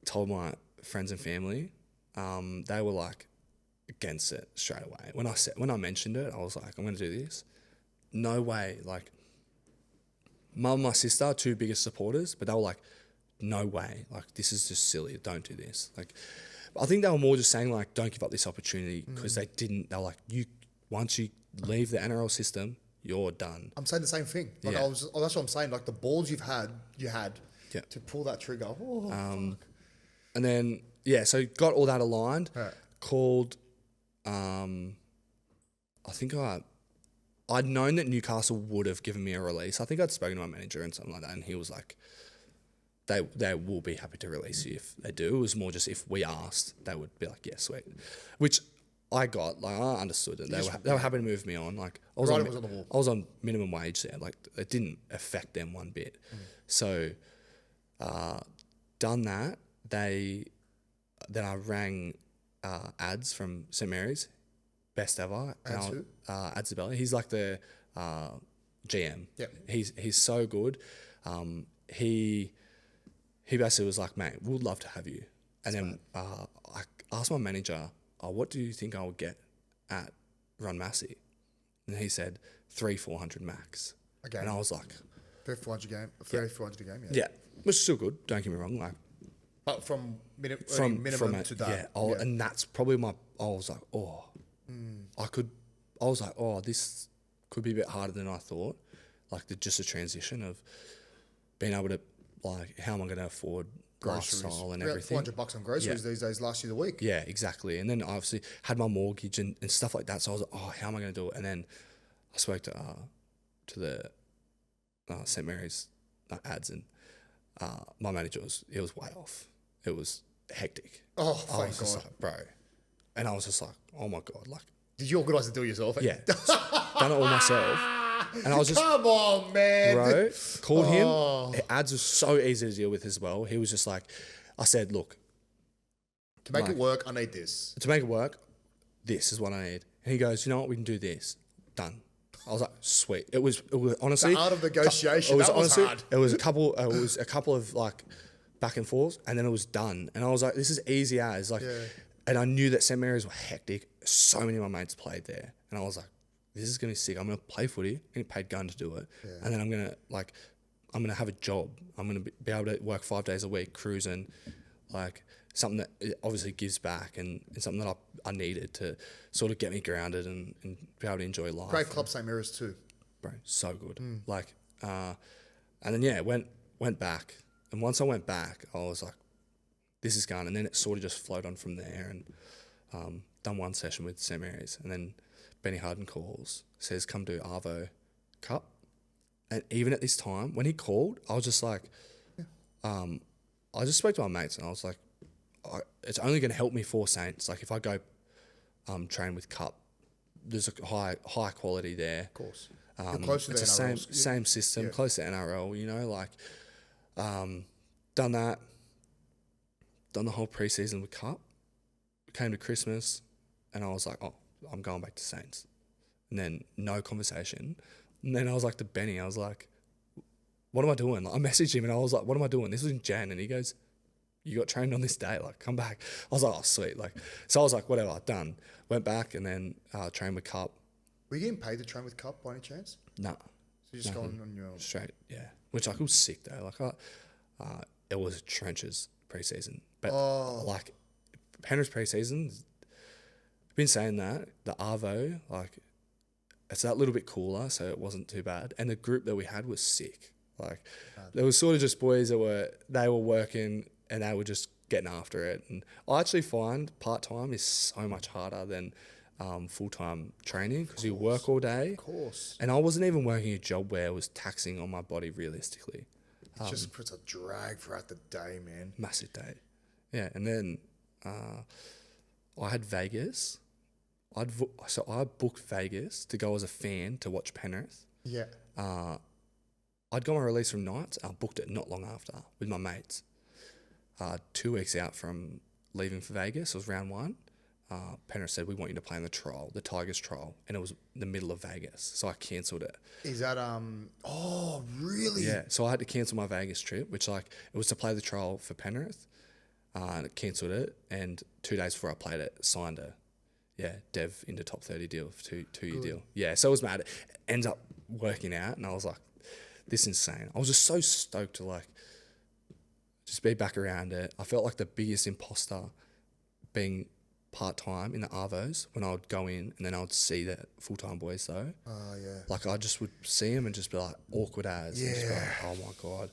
Told my friends and family. They were like against it straight away. When I mentioned it, I was like, I'm going to do this. No way. Like, mum and my sister are two biggest supporters, but they were like, no way. Like, this is just silly. Don't do this. Like, I think they were more just saying, like, don't give up this opportunity, because they were like, once you leave the NRL system, you're done. I'm saying the same thing. Like, that's what I'm saying. Like, the balls you had to pull that trigger. Oh, fuck. And then, so got all that aligned, called, I think I'd known that Newcastle would have given me a release. I think I'd spoken to my manager and something like that, and he was like, they will be happy to release you if they do. It was more just, if we asked, they would be like, yeah, sweet. Which I got, like, I understood it. They were happy to move me on. Like, I was on minimum wage there. Like, it didn't affect them one bit. So, done that. Then I rang Ads from St Mary's, best ever. Ads who? Ads Zabelli. He's like the GM. Yeah. He's so good. He basically was like, mate, we'd love to have you. And then I asked my manager, what do you think I'll get at Run Massey? And he said 300-400 max. Okay. And I was like, 300-400 a game. 300-400 a game. Yeah. which is still good. Don't get me wrong. Like But from from minimum it, to that. yeah. And that's probably I was like, I was like, this could be a bit harder than I thought. Like just the transition of being able to, like, how am I going to afford Groceries. lifestyle and You're at everything? $400 on groceries these days, last year of the week. Yeah, exactly. And then I obviously had my mortgage and stuff like that. So I was like, how am I going to do it? And then I spoke to the St. Mary's ads, and my manager it was way off. It was hectic. Oh, I thank was just God. like, bro. And I was just like, oh my God. Like, Did you organise to do it yourself? yeah, done it all myself. And I was just, Come on, man. bro, called him. Ads was so easy to deal with as well. He was just like, I said, look, To make it work, I need this. to make it work, this is what I need. And he goes, you know what, we can do this. Done. I was like, sweet. It was honestly The art of negotiation, that was hard. It was a couple of like back and forth, and then it was done. And I was like, this is easy as like, and I knew that St. Mary's were hectic. So many of my mates played there, and I was like, this is gonna be sick. I'm gonna play footy, get paid gun to do it, and then I'm gonna have a job. I'm gonna be able to work 5 days a week, cruising, like something that it obviously gives back, and something that I needed to sort of get me grounded and be able to enjoy life. Great club, St. Mary's too. Bro, so good. Like, and then went back, and once I went back, I was like, this is gone, and then it sort of just flowed on from there, and done one session with St. Mary's, and then Benny Harden calls, says, come do Arvo Cup. And even at this time, when he called, I was just like, I just spoke to my mates, and I was like, it's only going to help me for Saints. Like, if I go train with Cup, there's a high quality there. Of course. You're close to It's the the NRL. same system, close to NRL, you know, like, done that, done the whole preseason with Cup, came to Christmas, and I was like, I'm going back to Saints. And then no conversation. And then I was like to Benny, I was like, what am I doing? Like, I messaged him and I was like, what am I doing? This was in Jan, and he goes, you got trained on this day, like, come back. I was like, oh, sweet. Like, so I was like, whatever, done. Went back and then trained with Cup. Were you getting paid to train with Cup by any chance? Nah. So you're just going on your own? Straight, yeah. Which like, it was sick though. Like, it was trenches preseason. But like, Penrith preseason, I've been saying that, the Arvo, like, it's that little bit cooler, so it wasn't too bad. And the group that we had was sick. Like, there was sort of just boys that were working and they were just getting after it. And I actually find part-time is so much harder than full-time training, because you work all day. Of course. And I wasn't even working a job where it was taxing on my body realistically. It just puts a drag throughout the day, man. Massive day. Yeah, and then I had Vegas. So I booked Vegas to go as a fan to watch Penrith. Yeah. I'd got my release from Knights. I booked it not long after with my mates. 2 weeks out from leaving for Vegas, it was round one. Penrith said, we want you to play in the trial, the Tigers trial, and it was the middle of Vegas, so I cancelled it. Is that oh really? Yeah, so I had to cancel my Vegas trip, which like it was to play the trial for Penrith, and it cancelled it. And 2 days before I played it, signed a dev into top 30 deal, two-year deal. Yeah, so it was mad. It ends up working out, and I was like, this is insane. I was just so stoked to like just be back around it. I felt like the biggest imposter being part-time in the Arvos when I would go in, and then I would see the full-time boys though. Oh, yeah. Like, I just would see them and just be like, awkward as. Yeah. And just be like, oh my God.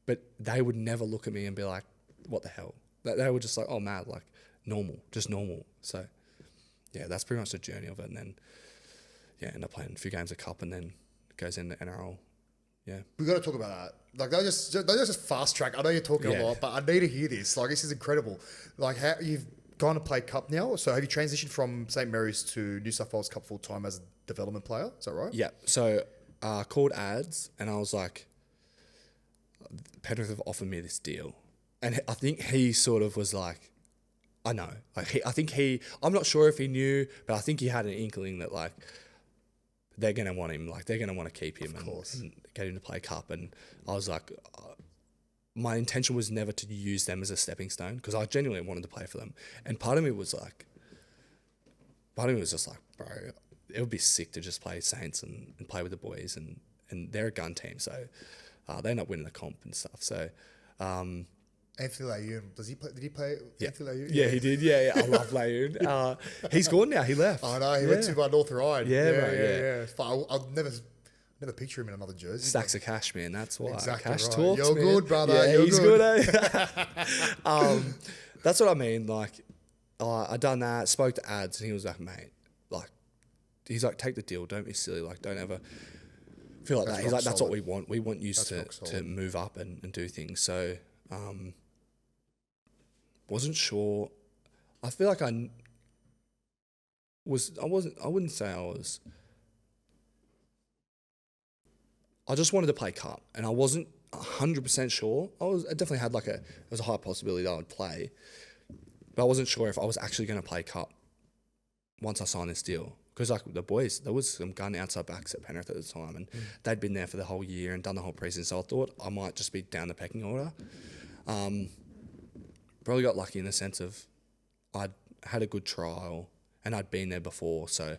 But they would never look at me and be like, what the hell? They were just like, oh, mad, like normal, just normal. So yeah, that's pretty much the journey of it. And then, end up playing a few games of Cup, and then goes into NRL. Yeah. We got to talk about that. Like, they just fast track. I know you're talking a lot, but I need to hear this. Like, this is incredible. Like, how you've gone to play Cup now. So have you transitioned from St. Mary's to New South Wales Cup full time as a development player? Is that right? Yeah. So called ads, and I was like, Penrith have offered me this deal, and I think he sort of was like, I know. Like, I'm not sure if he knew, but I think he had an inkling that like they're gonna want him. Like, they're gonna want to keep him and get him to play Cup. And I was like, my intention was never to use them as a stepping stone, because I genuinely wanted to play for them. And part of me was just like, bro, it would be sick to just play Saints and play with the boys, and they're a gun team, so they end up winning the comp and stuff. So Anthony Layun, does he play? Did he play Anthony Layun? Yeah, he did. Yeah, I love Layun. He's gone now. He left. I know, he went to North Ryan. Yeah, right, But I'll never picture him in another jersey. Stacks of cash, man. That's why. Exactly Cash right. talks, You're man. good, brother. Yeah, You're he's good. eh? That's what I mean. Like, I done that. Spoke to Ads, and he was like, "Mate, like, he's like, take the deal. Don't be silly. Like, don't ever feel like that." He's like, "That's what we want. We want you to move up and do things." So, wasn't sure. I feel like I wouldn't say I was. I just wanted to play cup, and I wasn't 100% sure. I definitely had there was a high possibility that I would play, but I wasn't sure if I was actually going to play cup once I signed this deal. Because like the boys, there was some gun outside backs at Penrith at the time, and they'd been there for the whole year and done the whole preseason. So I thought I might just be down the pecking order. Probably got lucky in the sense of I'd had a good trial and I'd been there before. So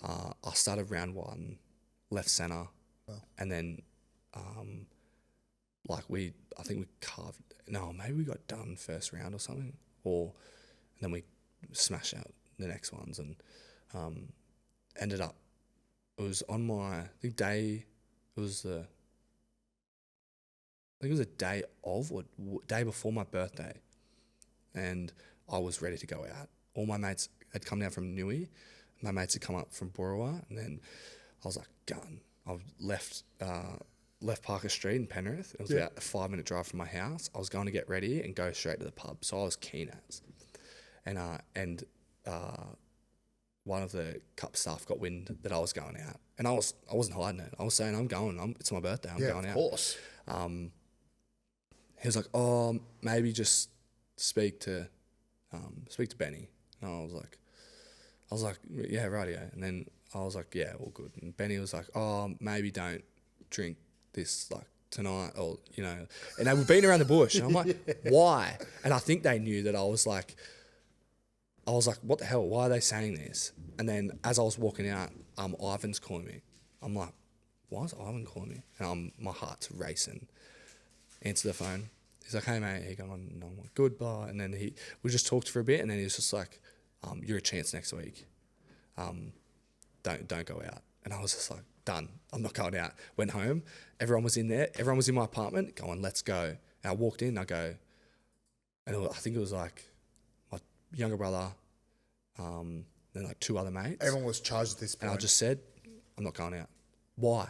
I started round 1, left centre. And then, I think we carved. No, maybe we got done first round or something, and then we smashed out the next ones and ended up. It was on my day. It was the. I think it was a day of or day before my birthday, and I was ready to go out. All my mates had come down from Newey. My mates had come up from Boorowa, and then I was like, gun. I left Parker Street in Penrith. It was about a 5-minute drive from my house. I was going to get ready and go straight to the pub, so I was keen as. And one of the cup staff got wind that I was going out, and I wasn't hiding it. I was saying I'm going. It's my birthday. I'm going out. Of course. He was like, "Oh, maybe just speak to Benny." And I was like, "Yeah, rightio." And then I was like, "Yeah, all good." And Benny was like, "Oh, maybe don't drink this tonight, or And they were beating around the bush. And I'm like, "Why?" And I think they knew that I was like, "What the hell? Why are they saying this?" And then as I was walking out, Ivan's calling me. I'm like, "Why is Ivan calling me?" And my heart's racing. Answer the phone. He's like, "Hey mate, he going?" No, I'm like, "Good, bye." And then we just talked for a bit, and then he was just like, "You're a chance next week. Don't go out." And I was just like, done. I'm not going out. Went home. Everyone was in there. Everyone was in my apartment going, "Let's go." And I walked in. I go, and I think it was like my younger brother, then like 2 other mates. Everyone was charged at this point. And I just said, "I'm not going out." "Why?"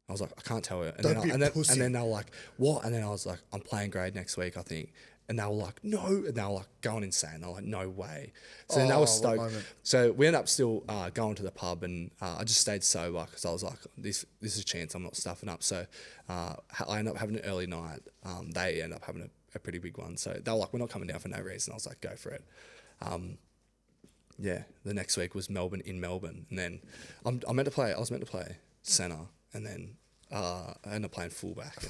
I was like, "I can't tell you." And then they were like, "What?" And then I was like, "I'm playing grade next week, I think." And they were like, "No." And they were like going insane. They were like, "No way." So then they were stoked. So we ended up still going to the pub, and I just stayed sober because I was like, this is a chance. I'm not stuffing up. So I ended up having an early night. They ended up having a pretty big one. So they were like, "We're not coming down for no reason." I was like, "Go for it." The next week was Melbourne in Melbourne. And then I was meant to play centre, and then I ended up playing fullback.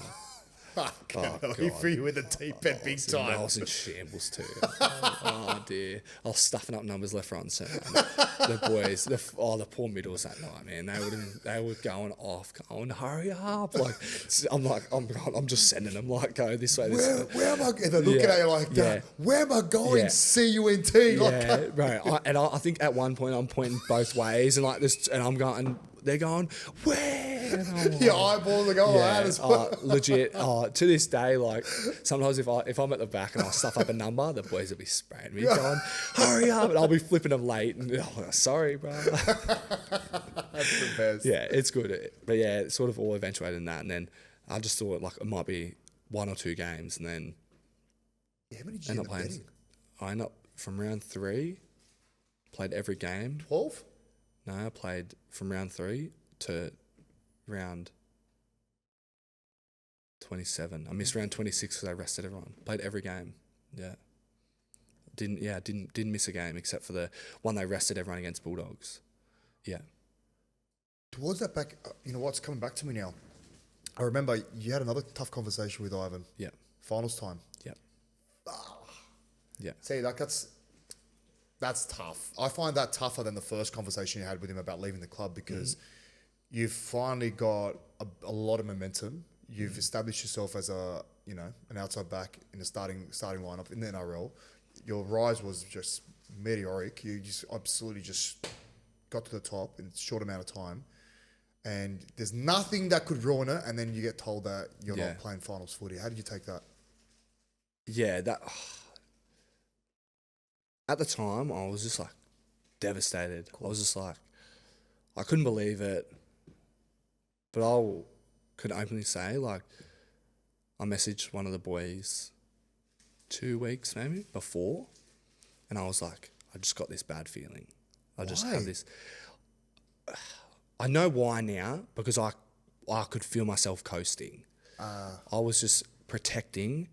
He threw you in the deep end big time. I was in shambles too. Oh dear. I was stuffing up numbers left, right and centre. The boys, the poor middles that night, man. They were going off, going, "Hurry up." I'm just sending them go this way, this way. Where am I? And they're looking at you like that. Where am I going? Yeah. CUNT. Yeah, right. I think at one point I'm pointing both ways and this, and I'm going, they're going, "Where?" Your eyeballs are going out as well. Legit. To this day, sometimes if I'm at the back and I stuff up a number, the boys will be spraying me, going, "Hurry up!" And I'll be flipping them late. And sorry, bro. That's the best. Yeah, it's good. But yeah, it sort of all eventuated in that. And then I just thought it might be 1 or 2 games, and then how many did you end up playing? I ended up from round 3, played every game. 12? No, I played from round 3 to round 27. I missed round 26 because I rested everyone. Played every game. Yeah. Didn't miss a game except for the one they rested everyone against Bulldogs. Yeah. Towards that back, what's coming back to me now? I remember you had another tough conversation with Ivan. Yeah. Finals time. Yeah. Yeah. See, that's tough. I find that tougher than the first conversation you had with him about leaving the club because you've finally got a lot of momentum. You've established yourself as an outside back in the starting lineup in the NRL. Your rise was just meteoric. You just absolutely just got to the top in a short amount of time. And there's nothing that could ruin it, and then you get told that you're not playing finals footy. How did you take that? Yeah, that at the time I was just like devastated. I was just like, I couldn't believe it. But I could openly say, like, I messaged one of the boys 2 weeks maybe before, and I was like, I just got this bad feeling. I just have this. I know why now, because I could feel myself coasting. I was just protect your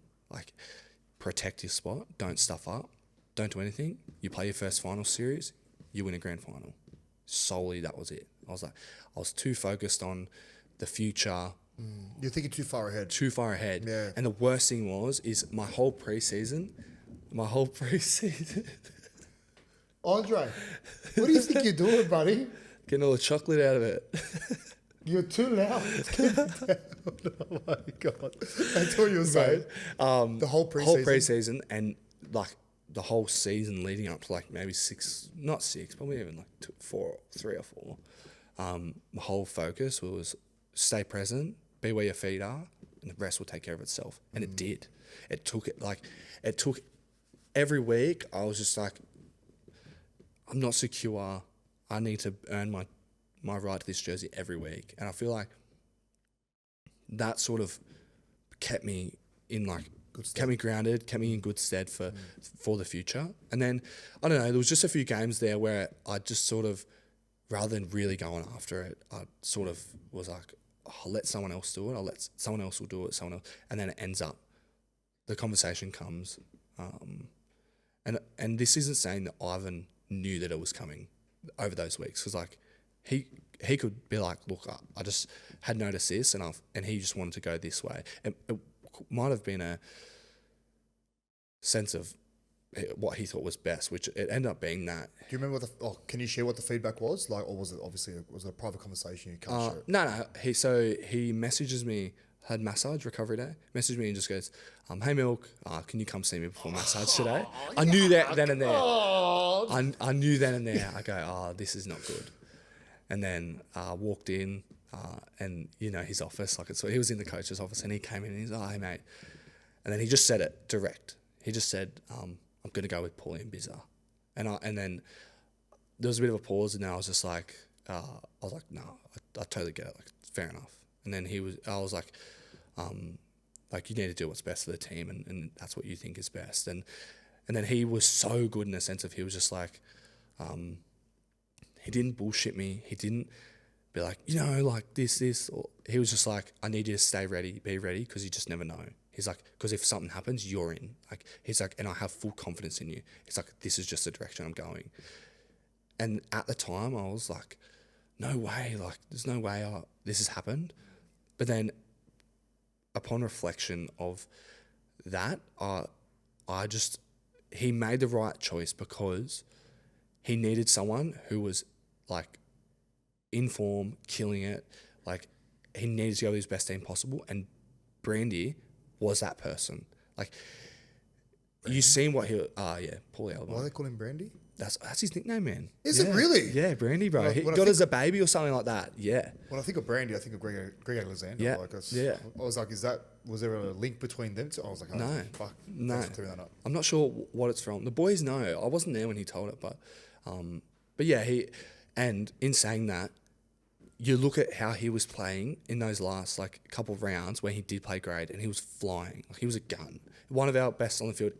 spot, don't stuff up, don't do anything. You play your first final series, you win a grand final. Solely that was it. I was too focused on the future. You're thinking too far ahead. Yeah. And the worst thing is my whole preseason. Andre, what do you think you're doing, buddy? Getting all the chocolate out of it. You're too loud. Oh my God. That's what you were saying. The whole preseason. And like the whole season leading up to like maybe not six, probably even like 3 or 4. My whole focus was stay present, be where your feet are, and the rest will take care of itself. And it did. It took every week. I was just like, I'm not secure. I need to earn my right to this jersey every week. And I feel like that sort of kept me in kept me grounded, kept me in good stead for the future. And then, I don't know, there was just a few games there where I just sort of, rather than really going after it, I sort of was like, I'll let someone else do it. Someone else will do it, and then it ends up, the conversation comes. And this isn't saying that Ivan knew that it was coming over those weeks, because like he could be like, look, I just had noticed this, and he just wanted to go this way. It might have been a sense of what he thought was best, which it ended up being that. Do you remember can you share what the feedback was? Like, or was it a private conversation? You can't share it? No. He messages me, had massage recovery day, messaged me and just goes, hey Milk, can you come see me before massage today? I knew that then and there. I knew then and there. I go, this is not good. And then walked in, and his office, he was in the coach's office, and he came in and he's hey mate, and then he just said it direct. He just said, I'm going to go with Paulie and Bizza. And then there was a bit of a pause, and then I was just like, no, I totally get it. Like, fair enough. And then I was like, you need to do what's best for the team, and that's what you think is best. And then he was so good in the sense of, he was just like, he didn't bullshit me. He didn't be like, this. Or he was just like, I need you to stay ready, be ready, because you just never know. He's like, because if something happens, you're in. Like, he's like, and I have full confidence in you. He's like, this is just the direction I'm going. And at the time, I was like, no way. Like, there's no way this has happened. But then, upon reflection of that, he made the right choice, because he needed someone who was like in form, killing it. Like, he needed to go with his best team possible, and Brandy was that person. Like, Brandy? You seen what Paul Alamoti. Why they call him Brandy? That's his nickname, man. Is it really? Yeah, Brandy, bro. He got as a baby or something like that. Yeah. When I think of Brandy, I think of Greg Alexander. Yeah. I was like, was there a link between them two? I was like, no. Fuck. No. Thanks for clearing that up. I'm not sure what it's from. The boys know. I wasn't there when he told it, but yeah, and in saying that, you look at how he was playing in those last couple of rounds where he did play great, and he was flying. Like, he was a gun. One of our best on the field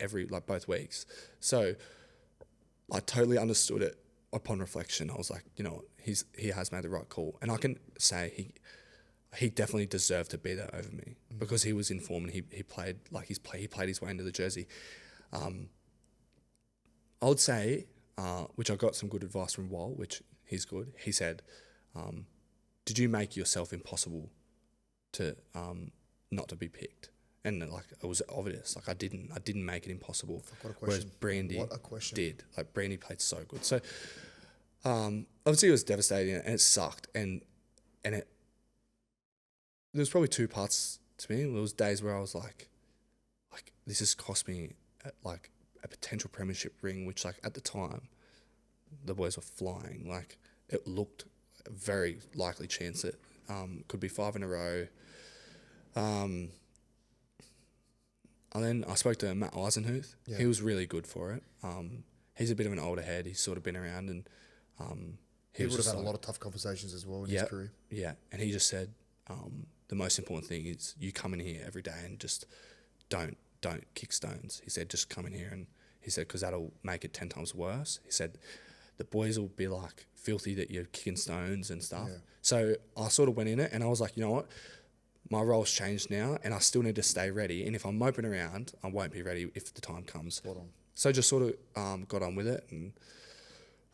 both weeks. So I totally understood it upon reflection. I was like, he has made the right call. And I can say he definitely deserved to be there over me, because he was in form, and he played he played his way into the jersey. I would say, which I got some good advice from Wal, which he's good. He said, did you make yourself impossible to not to be picked? And it was obvious. I didn't make it impossible. What a question. Whereas Brandy did. Brandy played so good. So obviously it was devastating, and it sucked, and there was probably two parts to me. There was days where I was like this has cost me like a potential premiership ring, which like at the time the boys were flying. Like it looked a very likely chance that could be 5 in a row. And then I spoke to Matt Eisenhuth. Yeah. He was really good for it. He's a bit of an older head. He's sort of been around, and he would have had a lot of tough conversations as well in his career. Yeah, and he just said the most important thing is you come in here every day and just don't kick stones. He said just come in here, and he said because that'll make it 10 times worse. He said the boys will be like filthy that you're kicking stones and stuff. Yeah. So I sort of went in it, and I was like, you know what? My role's changed now, and I still need to stay ready. And if I'm moping around, I won't be ready if the time comes. Spot on. So just sort of got on with it, and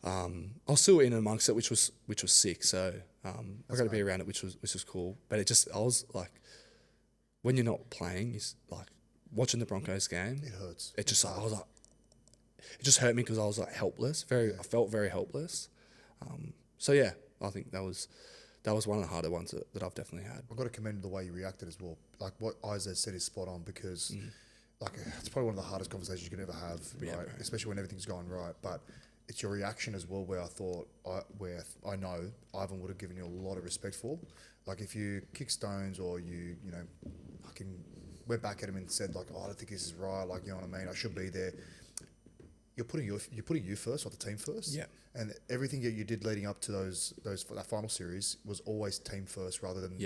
I was still in amongst it, which was sick. So I got to be around it, which was cool. But I was like, when you're not playing, it's like watching the Broncos game. It hurts. It just it just hurt me because I was like helpless. I felt very helpless. So yeah, I think that was one of the harder ones that I've definitely had. I've got to commend the way you reacted as well. Like what Isaac said is spot on because like it's probably one of the hardest conversations you can ever have, right? Especially when everything's going right. But it's your reaction as well where I know Ivan would have given you a lot of respect for. Like if you kick stones or you fucking went back at him and said like, oh, I don't think this is right. Like, you know what I mean? I should be there. You're putting you first, not the team first. Yeah. And everything that you did leading up to that final series was always team first, rather than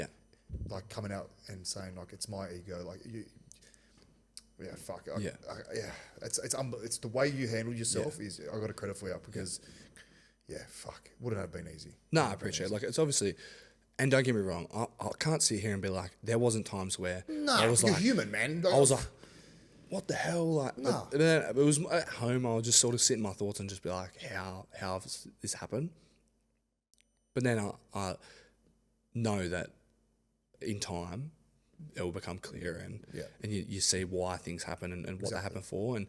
like coming out and saying like it's my ego. Like you, it's the way you handle yourself is I got a credit for you because wouldn't have been easy. No, I appreciate it. Like it's obviously. And don't get me wrong, I can't sit here and be like, there wasn't times where I was you're like, human, man. I was like, what the hell? Like, it was at home. I would just sort of sit in my thoughts and just be like, how has this happened? But then I know that in time it will become clear and you see why things happen and what they happen for, and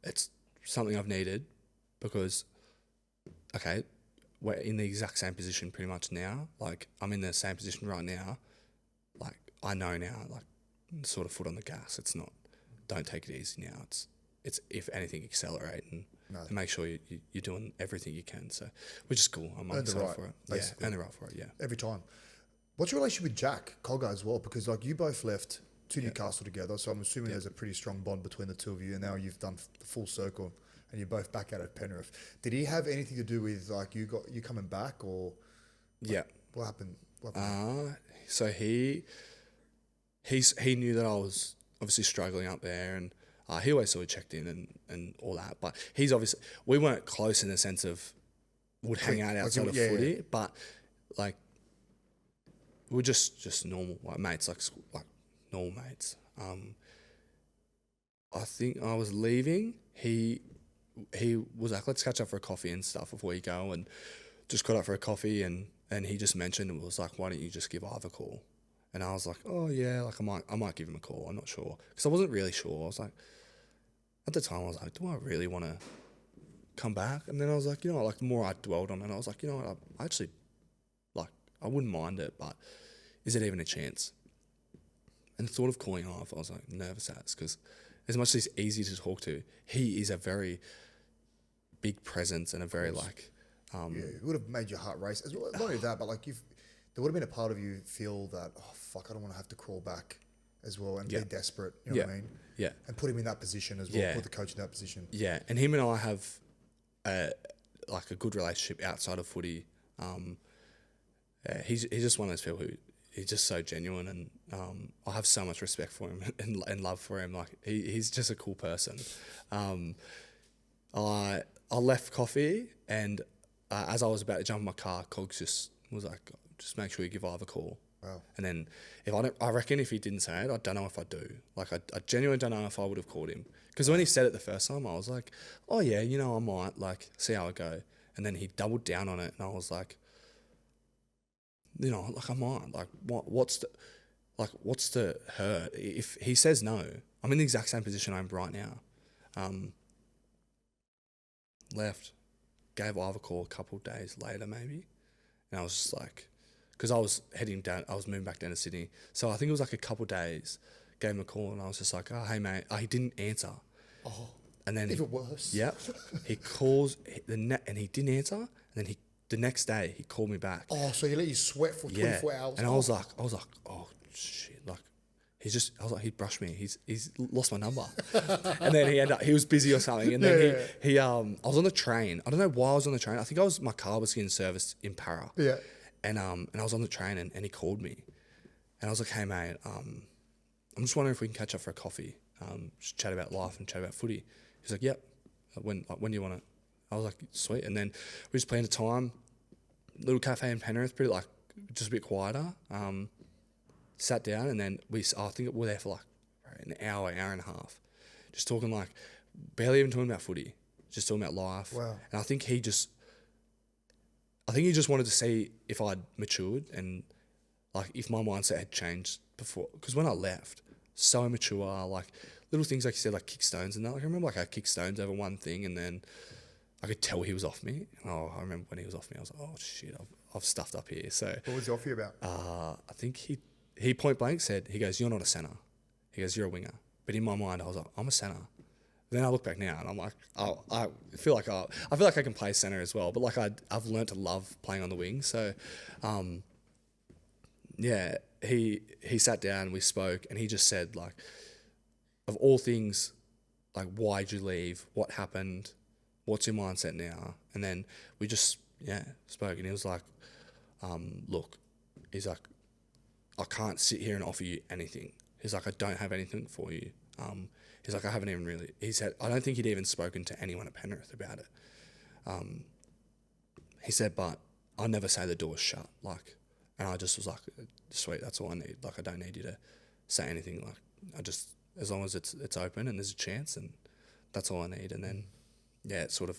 it's something I've needed because, okay. We're in the exact same position pretty much now. Like, I'm in the same position right now. Like, I know now, like, sort of foot on the gas. It's not, don't take it easy now. It's if anything, accelerate and make sure you're doing everything you can. So, which is cool. I'm excited for it. Basically. Yeah, earn the right for it, yeah. Every time. What's your relationship with Jack Cogger as well? Because, like, you both left to Newcastle together, so I'm assuming there's a pretty strong bond between the two of you, and now you've done the full circle. And you're both back out at Penrith. Did he have anything to do with like you coming back or? Like, what happened? So he knew that I was obviously struggling up there, and he always sort of checked in and all that. But he's obviously we weren't close in the sense of would hang out outside of footy, but like we're just normal like mates, like normal mates. I think I was leaving. He was like, let's catch up for a coffee and stuff before you go, and just caught up for a coffee, and he just mentioned it was like, why don't you just give Ivan a call? And I was like, oh yeah, like I might give him a call. I'm not sure because I wasn't really sure. I was like, at the time I was like, do I really want to come back? And then I was like, you know, like the more I dwelled on it, I was like, you know what, I actually like I wouldn't mind it, but is it even a chance? And thought of calling off, I was like nervous because as much as he's easy to talk to, he is a very big presence and a very like. It would have made your heart race as well. Not only that, but like there would have been a part of you feel that I don't want to have to crawl back as well and be desperate. You know what I mean? Yeah. And put him in that position as well. Yeah. Put the coach in that position. Yeah, and him and I have like a good relationship outside of footy. He's just one of those people who. He's just so genuine, and I have so much respect for him and love for him. Like he's just a cool person. I left coffee, and as I was about to jump in my car, Cogs just was like, "Just make sure you give Ivan a call." Wow. And then I reckon if he didn't say it, I don't know if I do. Like I genuinely don't know if I would have called him because when he said it the first time, I was like, "Oh yeah, you know, I might like see how it go." And then he doubled down on it, and I was like. You know, like I might, like what's the hurt? If he says no, I'm in the exact same position I'm right now. Left, gave Ivan a call a couple of days later maybe, and I was just like, because I was moving back down to Sydney. So I think it was like a couple of days, gave him a call and I was just like, oh, hey mate, he didn't answer. Oh, and then even worse. Yeah, he calls, and he didn't answer, and then the next day he called me back. Oh, so you let you sweat for 24 hours. And I was like, oh shit, like, I was like, he brushed me. He's lost my number. And then he was busy or something. And then I was on the train. I don't know why I was on the train. I think my car was getting serviced in Para. Yeah. And I was on the train and he called me. And I was like, hey mate, I'm just wondering if we can catch up for a coffee. Just chat about life and chat about footy. He's like, yep. When do you want it? I was like, sweet. And then we just planned a time, little cafe in Penrith, pretty like just a bit quieter. Sat down and then I think we were there for like an hour and a half, just talking, like barely even talking about footy, just talking about life. Wow. And I think he just wanted to see if I'd matured and like if my mindset had changed before. Because when I left, so immature, like little things like you said, like kick stones and that. Like I remember like I kicked stones over one thing and then I could tell he was off me. Oh, I remember when he was off me, I was like, oh shit, I've stuffed up here. So what was he off you about? I think he point blank said, he goes, you're not a centre. He goes, you're a winger. But in my mind, I was like, I'm a centre. Then I look back now and I'm like, oh, I feel like I can play centre as well. But like I've learned to love playing on the wing. So, he sat down and we spoke and he just said, like, of all things, like, why'd you leave? What happened? What's your mindset now? And then we just, spoke and he was like, look, he's like, I can't sit here and offer you anything. He's like, I don't have anything for you. He's like, I haven't even really, he said, I don't think he'd even spoken to anyone at Penrith about it. He said, but I never say the door's shut. Like, and I just was like, sweet, that's all I need. Like, I don't need you to say anything. Like, I just, as long as it's open and there's a chance, and that's all I need. And then, it sort of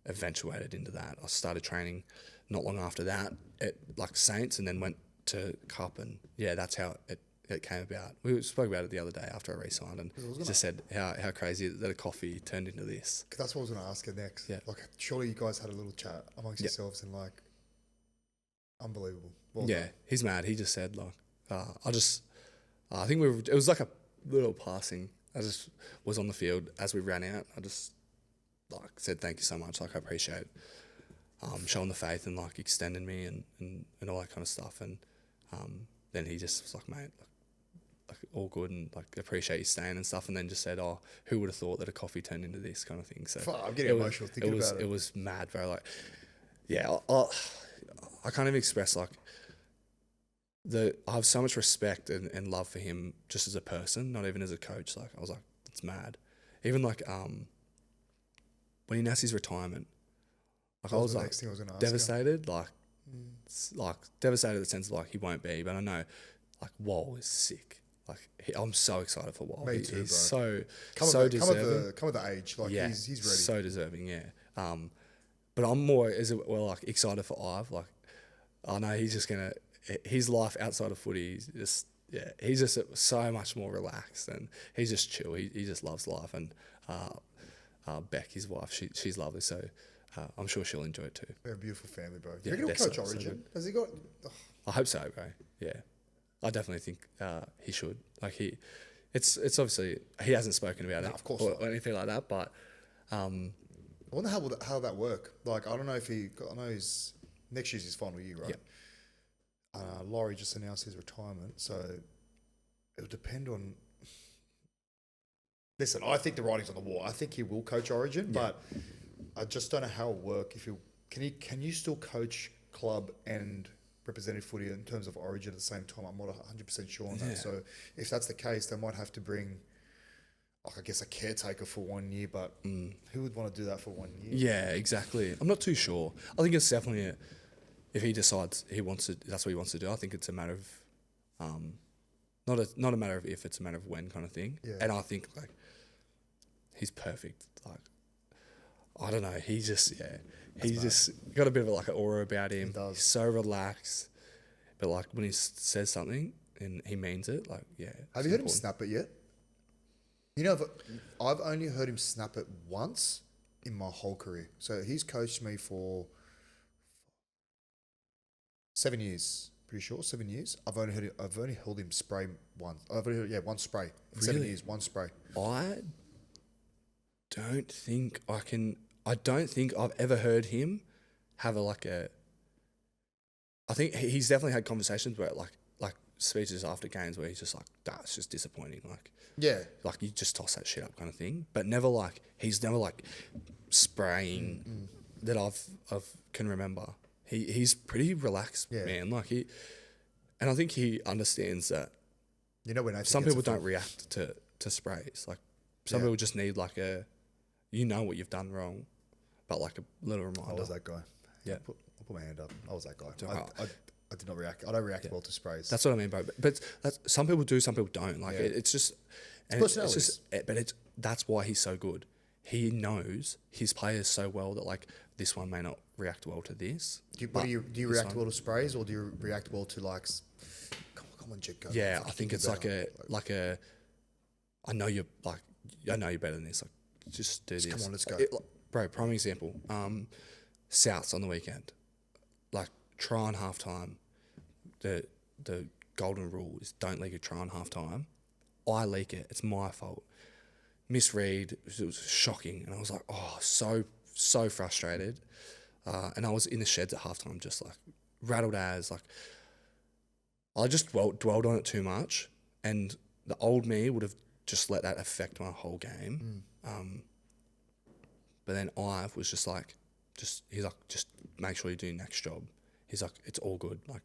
eventuated into that. I started training not long after that at like Saints and then went to Cup, and that's how it came about. We spoke about it the other day after I re-signed, and just said how crazy that a coffee turned into this. That's what I was going to ask you next. Yeah. Like, surely you guys had a little chat amongst yourselves and like, unbelievable. Well done. He's mad. He just said like, I think it was like a little passing. I just was on the field as we ran out. I just like said thank you so much. Like I appreciate showing the faith and like extending me and all that kind of stuff. And then he just was like, mate, like all good and like appreciate you staying and stuff. And then just said, oh, who would have thought that a coffee turned into this kind of thing? So I'm getting emotional thinking about it. It was mad, bro. Like, I can't even express like I have so much respect and love for him just as a person, not even as a coach. Like I was like, it's mad. Even like when he announced his retirement, like I was like devastated, like devastated in the sense of like he won't be, but I know like Wall is sick. Like I'm so excited for Wall. Me too, he's bro. so deserving. Come with the age, like he's ready. So deserving, yeah. But I'm more like excited for Ive. Like I know he's just gonna his life outside of footy. He's just so much more relaxed and he's just chill. He just loves life. And Beck, his wife, she's lovely. So I'm sure she'll enjoy it too. They're a beautiful family, bro. You reckon he'll coach Origin? Has he got? Oh. I hope so, bro. Yeah, I definitely think he should. Like it's obviously he hasn't spoken about it, of course, or anything like that. But I wonder how that work. Like I don't know if I know his next year's his final year, right? Yeah. Laurie just announced his retirement, so it'll depend on. Listen, I think the writing's on the wall. I think he will coach Origin, but I just don't know how it'll work. Can you still coach club and representative footy in terms of Origin at the same time? I'm not 100% sure on that. So if that's the case, they might have to bring, like, I guess, a caretaker for 1 year. But who would want to do that for 1 year? Yeah, exactly. I'm not too sure. I think it's definitely if he decides that's what he wants to do. I think it's a matter of not a matter of if, it's a matter of when kind of thing. Yeah. And I think like he's perfect. Like I don't know, he's just got a bit of like an aura about him. He does. He's so relaxed, but like when he says something and he means it, like Have you heard him snap it yet? You know, I've only heard him snap it once in my whole career. So he's coached me for 7 years, pretty sure 7 years. I've only held him spray once. I've only heard, one spray in 7 Really? years, one spray. I don't think I've ever heard him have I think he's definitely had conversations where like speeches after games where he's just like, that's just disappointing. Like you just toss that shit up kind of thing. But he's never like spraying that I've can remember. He's pretty relaxed, man. And I think he understands that. When some people don't react to sprays. Like some people just need like what you've done wrong, but like a little reminder. I was that guy. Yeah. I'll put my hand up. I was that guy. I did not react. I don't react well to sprays. That's what I mean, bro. But some people do, some people don't. It's just, that's why he's so good. He knows his players so well that like this one may not react well to this. Do you react well to sprays, or do you react well to like? Come on, Jack. Yeah, I think it's like a. I know you're better than this. Like, just do this. Come on, let's go, bro. Prime example. Souths on the weekend, like try on half time. The golden rule is don't leak a try on half time. I leak it. It's my fault. Misread. It was shocking, and I was like, oh, so frustrated. And I was in the sheds at halftime, just like rattled as like. I just dwelled on it too much, and the old me would have just let that affect my whole game. But then Ive was just like, he's like, just make sure you do your next job. He's like, it's all good. Like,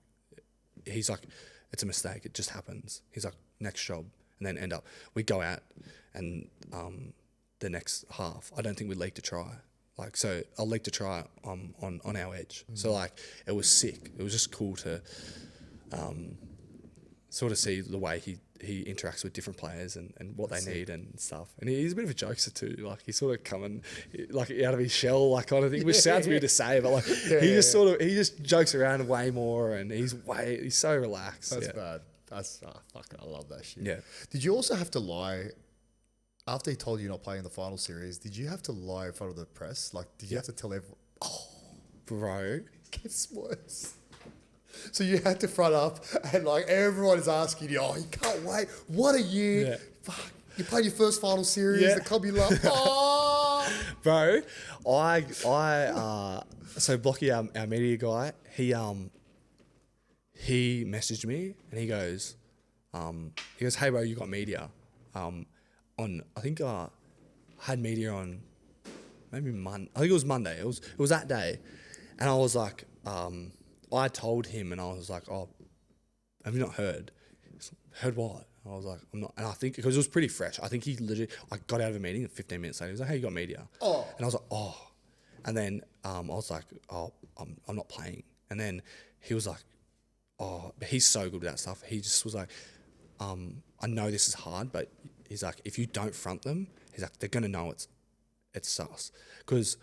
he's like, it's a mistake. It just happens. He's like, next job. And then we go out and the next half, I don't think we leaked a try. Like, so I leaked a try on our edge. So like, it was sick. It was just cool to sort of see the way he interacts with different players and what they need and stuff. And he's a bit of a jokester too. Like he's sort of coming like out of his shell, like kind of thing, which sounds weird to say, but like he just jokes around way more, and he's so relaxed. That's bad. That's fucking. I love that shit. Yeah. Did you also have to lie after he told you you're not playing the final series? Did you have to lie in front of the press? Like, did you have to tell everyone? Oh, bro, it gets worse. So you had to front up, and like everyone is asking you, oh, you can't wait. What a year. Yeah. Fuck. You played your first final series, the club you love. Oh. Bro, so Blocky, our media guy, he messaged me and he goes, hey bro, you got media. I think I had media on maybe Monday. I think it was Monday. It was that day. And I was like, I told him, and I was like, oh, have you not heard? He's like, heard what? I was like, I'm not. And I think, because it was pretty fresh, I think he literally, I got out of a meeting and 15 minutes later, he was like, hey, you got media? Oh. And I was like, oh. And then I was like, oh, I'm not playing. And then he was like, oh, but he's so good with that stuff. He just was like, I know this is hard, but he's like, if you don't front them, he's like, they're going to know it's sus. Because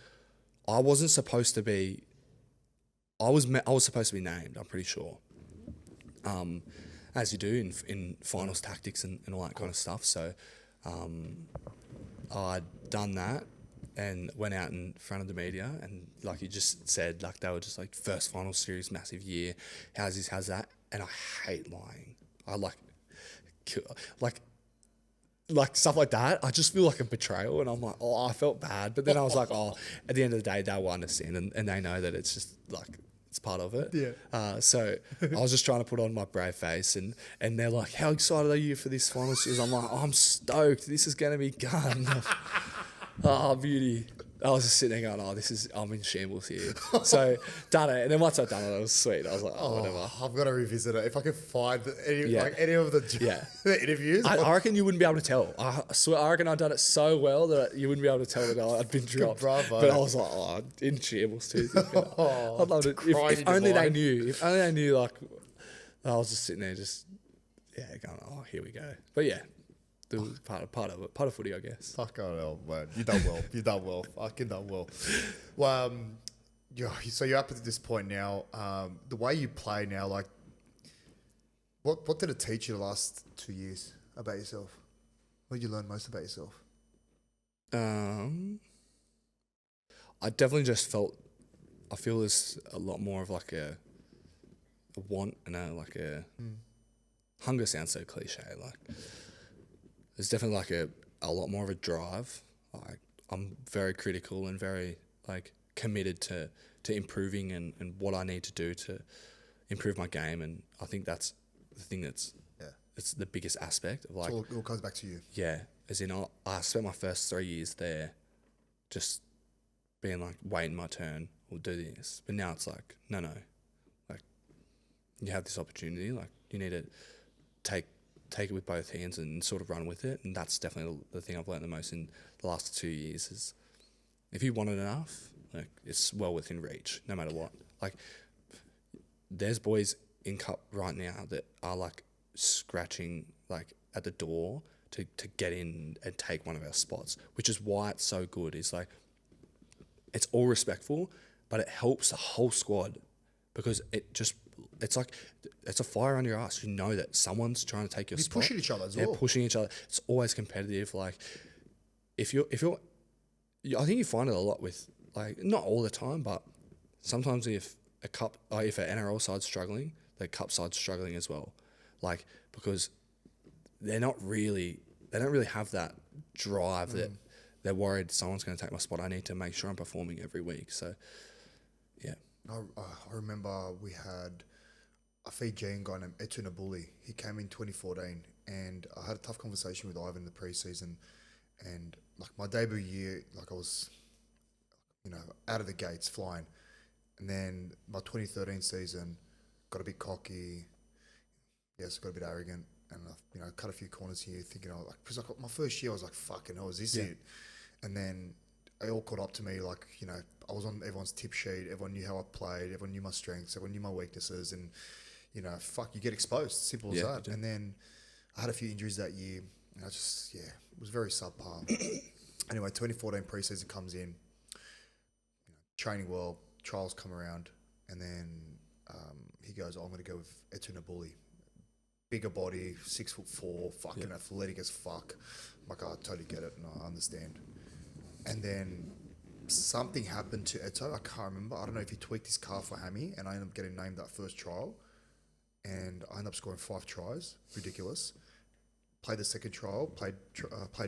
I wasn't supposed to be, I was supposed to be named, I'm pretty sure. As you do in finals tactics and all that kind of stuff. So I'd done that and went out in front of the media, and like you just said, like they were just like, first final series, massive year. How's this, how's that? And I hate lying. I like stuff like that. I just feel like a betrayal, and I'm like, oh, I felt bad. But then I was like, oh, at the end of the day, they'll understand, and they know that it's just like, it's part of it. Yeah. So I was just trying to put on my brave face, and they're like, how excited are you for this final series? I'm like, oh, I'm stoked. This is going to be gun. Oh, beauty. I was just sitting there going, I'm in shambles here. So done it. And then once I'd done it, it was sweet. I was like, whatever. I've got to revisit it. If I can find any of the interviews. I reckon you wouldn't be able to tell. I swear, I reckon I'd done it so well that you wouldn't be able to tell that I'd been dropped. Bravo. But I was like, in shambles too. I'd love it. If only they knew. If only they knew, like, I was just sitting there going, oh, here we go. But yeah. It was part of footy, I guess. Fuck hell, man. You done well. You done well. Fucking done well. Well, so you're up at this point now. The way you play now, like, what did it teach you the last 2 years about yourself? What did you learn most about yourself? I definitely just I feel there's a lot more of like want and a hunger sounds so cliche. Like there's definitely like a lot more of a drive. Like I'm very critical and very like committed to improving and what I need to do to improve my game, and I think that's the thing that's it's the biggest aspect of like so it all comes back to you. Yeah, as in I spent my first 3 years there just being like waiting my turn, we'll do this, but now it's like no, like you have this opportunity, like you need to take it with both hands and sort of run with it. And that's definitely the thing I've learned the most in the last 2 years is if you want it enough, like it's well within reach no matter what. Like there's boys in cup right now that are like scratching like at the door to get in and take one of our spots, which is why it's so good. It's like it's all respectful, but it helps the whole squad because it's like it's a fire under your ass. You know that someone's trying to take your spot. You're pushing each other as well. They're pushing each other. It's always competitive. Like if you're, I think you find it a lot with like not all the time, but sometimes if an NRL side's struggling, the cup side's struggling as well. Like because they don't really have that drive that they're worried someone's going to take my spot. I need to make sure I'm performing every week. So yeah. I remember we had a Fijian guy named Etunabuli. He came in 2014, and I had a tough conversation with Ivan in the preseason. And like my debut year, like I was, out of the gates flying. And then my 2013 season, got a bit cocky. Yes, got a bit arrogant, and I cut a few corners here, thinking because like my first year I was like, fucking hell, is this it? And then they all caught up to me, like I was on everyone's tip sheet. Everyone knew how I played. Everyone knew my strengths. Everyone knew my weaknesses, and you get exposed. Simple as that. And then I had a few injuries that year, and I just it was very subpar. Anyway, 2014 preseason comes in, training well, trials come around, and then he goes, I'm going to go with Etunabuli. Bigger body, 6'4", fucking athletic as fuck. I'm like, I totally get it, and I understand. And then something happened to Eto. I can't remember. I don't know if he tweaked his calf or hammy, and I ended up getting named that first trial. And I ended up scoring 5 tries. Ridiculous. Played the second trial. Played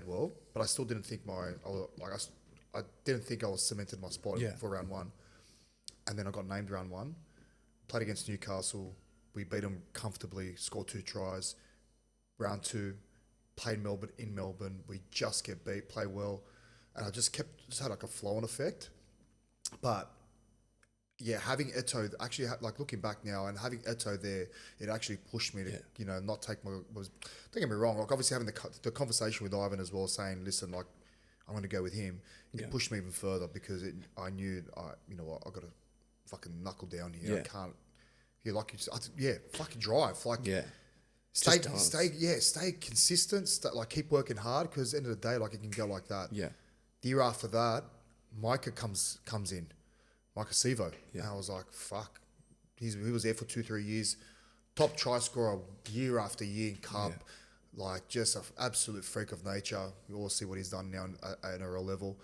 well, but I still didn't think I didn't think I was cemented my spot for round 1. And then I got named round 1. Played against Newcastle. We beat them comfortably. Scored 2 tries. Round 2, played Melbourne in Melbourne. We just get beat. Play well. And I just had like a flow-on effect. But yeah, having Eto actually, looking back now and having Eto there, it actually pushed me to, not take don't get me wrong, like obviously having the conversation with Ivan as well, saying, listen, like, I'm going to go with him. It pushed me even further because I knew, you know what, I got to fucking knuckle down here. I can't, fucking drive. Stay consistent. Keep working hard because at the end of the day, like it can go like that. Yeah. The year after that, Micah comes in, Micah Sevo. Yeah. And I was like, fuck. He was there for 2-3 years. Top try scorer year after year in Cup. Yeah. Like just an absolute freak of nature. We all see what he's done now at NRL level.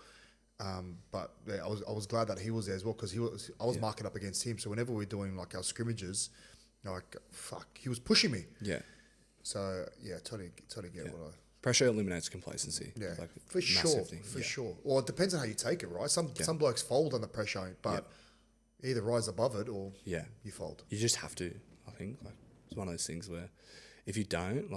But yeah, I was glad that he was there as well because I was marking up against him. So whenever we're doing like our scrimmages, he was pushing me. Yeah. So yeah, totally get what I. Pressure eliminates complacency. Yeah, for sure. Well, it depends on how you take it, right? Some blokes fold under pressure, but either rise above it or you fold. You just have to. I think it's one of those things where if you don't,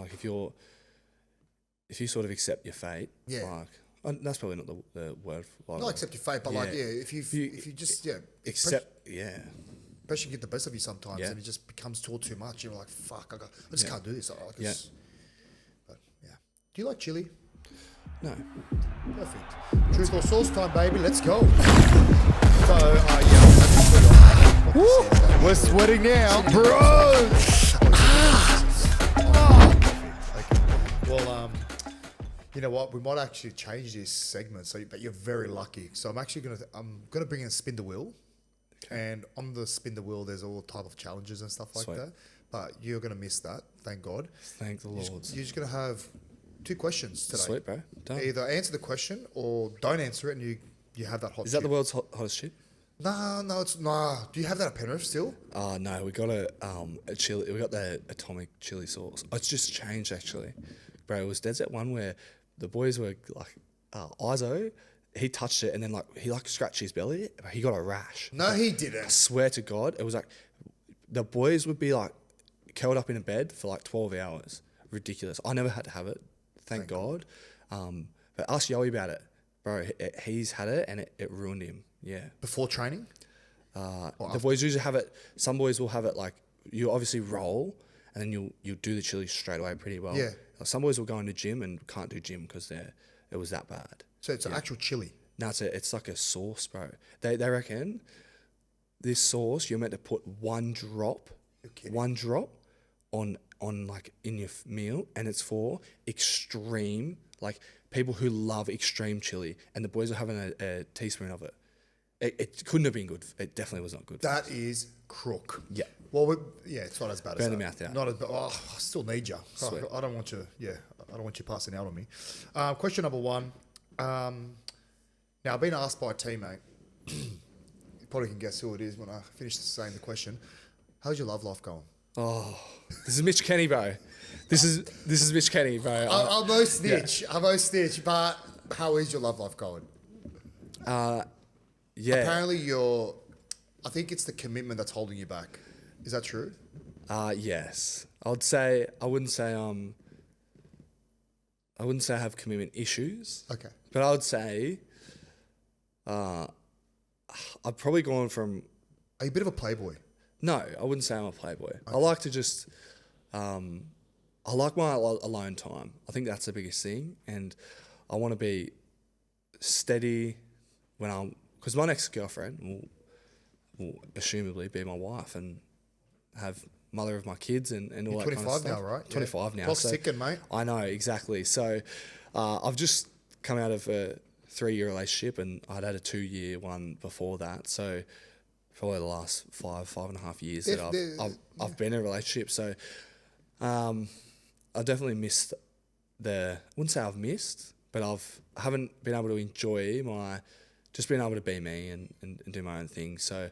if you sort of accept your fate, that's probably not the word. Not accept your fate, but if you just accept, pressure can get the best of you sometimes, and it just becomes too much. You're like, fuck, I just can't do this. Do you like chili? No. Perfect. Truth or sauce time, baby. Let's go. So, we're sweating now, bro. Well, you know what? We might actually change this segment. But you're very lucky. So I'm gonna bring in Spin the Wheel, and on the Spin the Wheel, there's all type of challenges and stuff like that. But you're gonna miss that. Thank God. Thank the Lord. You're just gonna have 2 questions today. Sweet, bro. Done. Either answer the question or don't answer it, and you have that hot. Is that the world's hottest shit? No, it's nah. Do you have that at Penrith still? No, we got a chili. We got the atomic chili sauce. It's just changed actually, bro. It was desert one where the boys were like, Izo, he touched it and then he scratched his belly. But he got a rash. No, he I didn't. swear to God, it was like the boys would be like curled up in a bed for like 12 hours. Ridiculous. I never had to have it, thank God. But ask Yowie about it, bro. He's had it and it ruined him. Yeah. Before training? The boys usually have it. Some boys will have it like you obviously roll, and then you'll do the chili straight away pretty well. Yeah. Some boys will go into gym and can't do gym because it was that bad. So it's an actual chili. No, it's like a sauce, bro. They reckon this sauce you're meant to put one drop on like in your meal, and it's for extreme like people who love extreme chili, and the boys are having a teaspoon of it. It couldn't have been good. It definitely was not good. That is crook. Yeah. Well, it's not as bad as Burn that. the mouth out. Not as bad. Oh, I still need you. Sweet. I don't want you. Yeah, I don't want you passing out on me. Question number 1. Now I've been asked by a teammate. You probably can guess who it is when I finish saying the question. How's your love life going? Oh, this is Mitch Kenny, bro. This is Mitch Kenny, bro. I'm no snitch. I'm no snitch. But how is your love life going? Yeah. Apparently I think it's the commitment that's holding you back. Is that true? Yes. I wouldn't say I have commitment issues. Okay. But I would say I've probably gone from... Are you a bit of a playboy? No, I wouldn't say I'm a playboy. Okay. I like to just... I like my alone time. I think that's the biggest thing. And I want to be steady when I'm... Because my next girlfriend will assumably be my wife and have mother of my kids and all You're that kind of stuff. 25 now, right? 25 now. Clock's ticking, mate. I know, exactly. So I've just come out of a 3-year relationship, and I'd had a 2-year one before that. So probably the last 5.5 years that I've been in a relationship. So I definitely missed I wouldn't say I've missed, but I haven't been able to enjoy just being able to be me and do my own thing. So,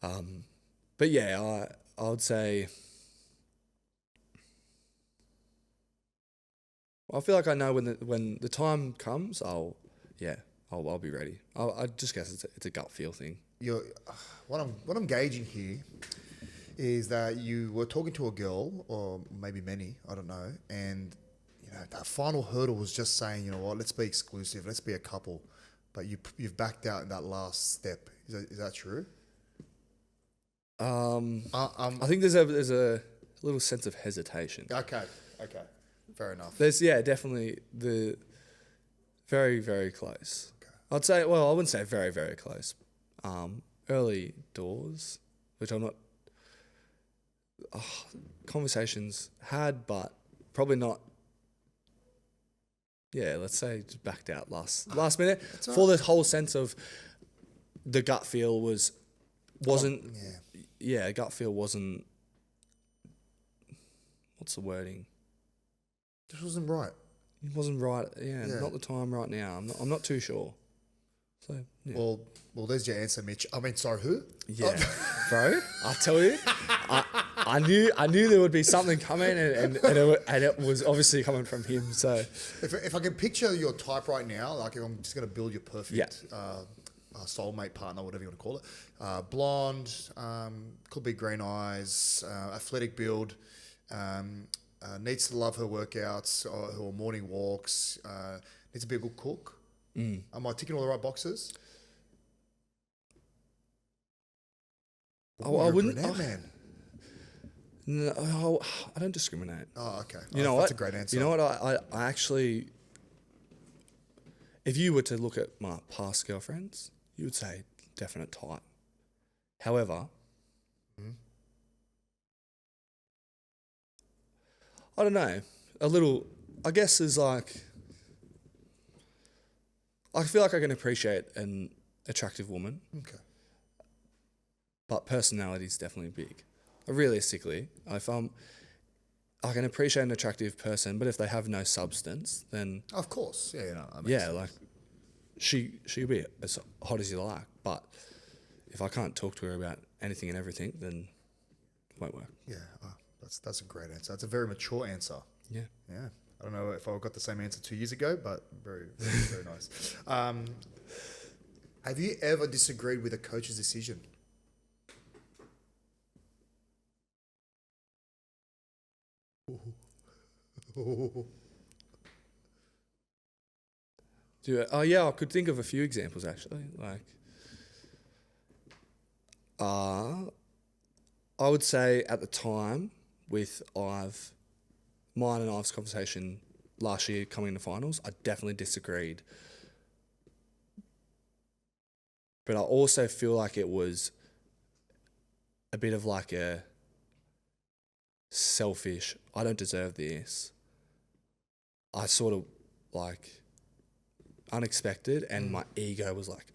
but yeah, I would say I feel like I know when the time comes, I'll be ready. I just guess it's a gut feel thing. What I'm gauging here is that you were talking to a girl, or maybe many, I don't know, and that final hurdle was just saying, you know what, let's be exclusive, let's be a couple. But you've backed out in that last step. Is that true? I think there's a little sense of hesitation. Okay, fair enough. There's definitely the very, very close. Okay. I'd say, well, I wouldn't say very, very close. Early doors, which I'm not. Conversations had, but probably not. Yeah, let's say just backed out last minute for the whole sense of the gut feel wasn't. Yeah, gut feel wasn't. What's the wording? This wasn't right. It wasn't right. Yeah, not the time right now. I'm not too sure. So yeah. Well, there's your answer, Mitch. I mean, sorry, who? Yeah, bro. I tell you, I knew there would be something coming, and it was obviously coming from him. So if I can picture your type right now, like if I'm just gonna build your perfect soulmate partner, whatever you want to call it, blonde, could be green eyes, athletic build, needs to love her workouts or her morning walks, needs to be a good cook. Am I ticking all the right boxes? I wouldn't. Man. No, I don't discriminate. Oh, okay. You know what? That's a great answer. You know what? I actually, if you were to look at my past girlfriends, you would say definite type. However, I don't know. A little, I guess, is like, I feel like I can appreciate an attractive woman. Okay. But personality is definitely big. Realistically, if I can appreciate an attractive person, but if they have no substance, then Of course. Yeah, that makes sense. like she'll be as hot as you like. But if I can't talk to her about anything and everything, then it won't work. Yeah, that's a great answer. That's a very mature answer. Yeah. Yeah. I don't know if I got the same answer 2 years ago, but very, very, very nice. Have you ever disagreed with a coach's decision? I could think of a few examples actually. I would say at the time with mine and Ive's conversation last year coming into finals, I definitely disagreed. But I also feel like it was a bit of like a selfish, I don't deserve this. I sort of like unexpected, and my ego was like,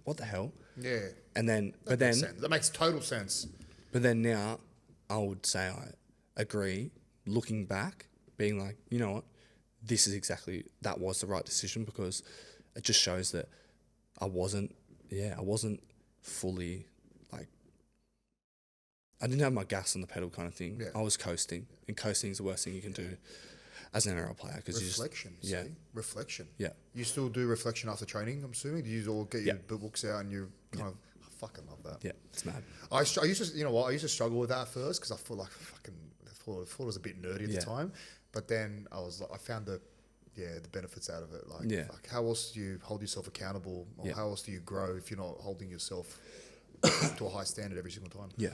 what the hell? Yeah. And then, That makes total sense. But then now I would say I agree, looking back, being like, you know what, that was the right decision, because it just shows that I wasn't fully like, I didn't have my gas on the pedal kind of thing. Yeah. I was coasting, and coasting is the worst thing you can do as an NRL player. Reflection. Reflection. Yeah. You still do reflection after training, I'm assuming? Do you all get your books out and you kind of, I fucking love that. Yeah, it's mad. I used to, you know what, I used to struggle with that at first because I thought it was a bit nerdy at the time. But then I found the benefits out of it. Like, fuck, how else do you hold yourself accountable? Or how else do you grow if you're not holding yourself to a high standard every single time? Yeah.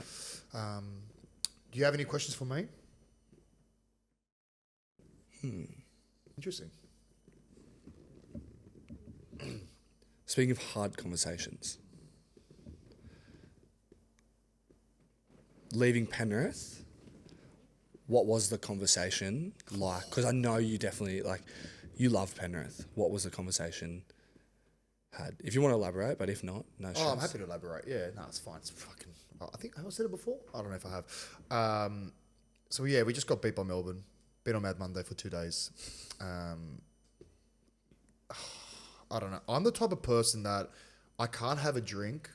Do you have any questions for me? Interesting. Speaking of hard conversations, leaving Penrith, what was the conversation like? Because I know you definitely, you loved Penrith. What was the conversation had? If you want to elaborate, but if not, no stress. Oh, I'm happy to elaborate. Yeah, no, it's fine. It's fucking, I think, have I said it before? I don't know if I have. So yeah, we just got beat by Melbourne. Been on Mad Monday for 2 days. I don't know. I'm the type of person that I can't have a drink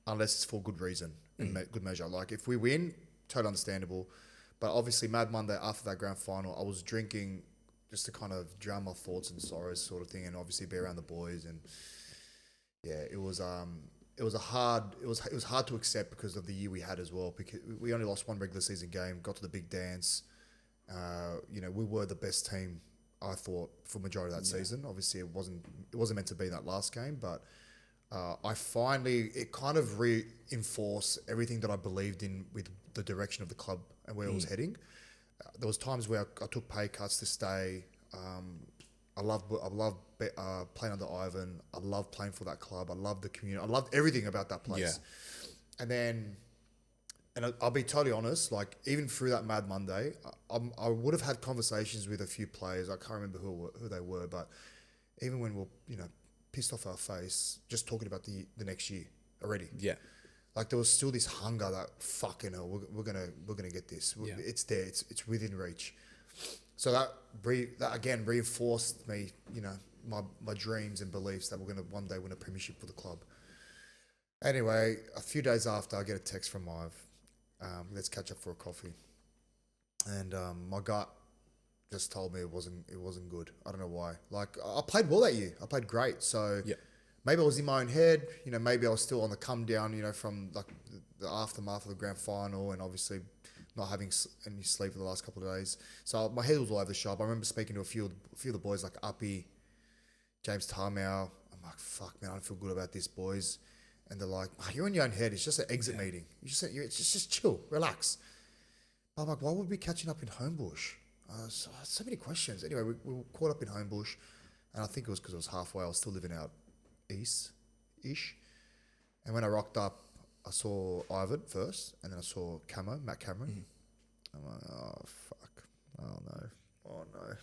unless it's for good reason and good measure. Like, if we win, totally understandable. But obviously, Mad Monday after that grand final, I was drinking just to kind of drown my thoughts and sorrows, sort of thing, and obviously be around the boys. And yeah, it was hard to accept because of the year we had as well. Because we only lost one regular season game, got to the big dance. We were the best team, I thought, for majority of that season. Obviously, it wasn't meant to be that last game, but it kind of reinforced everything that I believed in with the direction of the club and where it was heading. There was times where I took pay cuts to stay. I loved playing under Ivan. I loved playing for that club. I loved the community. I loved everything about that place. Yeah. And then, I'll be totally honest, like, even through that Mad Monday, I would have had conversations with a few players. I can't remember who they were, but even when we're, pissed off our face, just talking about the next year already. Yeah. Like, there was still this hunger that, fucking hell, we're gonna get this. Yeah. It's there. It's within reach. So that again reinforced me, my dreams and beliefs that we're gonna one day win a premiership for the club. Anyway, a few days after, I get a text from Ive. Let's catch up for a coffee. And my gut just told me it wasn't good. I don't know why. Like, I played well that year. I played great. So maybe I was in my own head. Maybe I was still on the come down. From like the aftermath of the grand final, and obviously not having any sleep for the last couple of days. So my head was all over the shop. I remember speaking to a few of the boys, like Uppy, James Tarmow. I'm like, fuck, man, I don't feel good about this, boys. And they're like, you're in your own head. It's just an exit meeting. It's just chill, relax. But I'm like, why would we be catching up in Homebush? So many questions. Anyway, we were caught up in Homebush, and I think it was because it was halfway. I was still living out east-ish. And when I rocked up, I saw Ivan first, and then I saw Matt Cameron. I'm like, oh, fuck. Oh, no.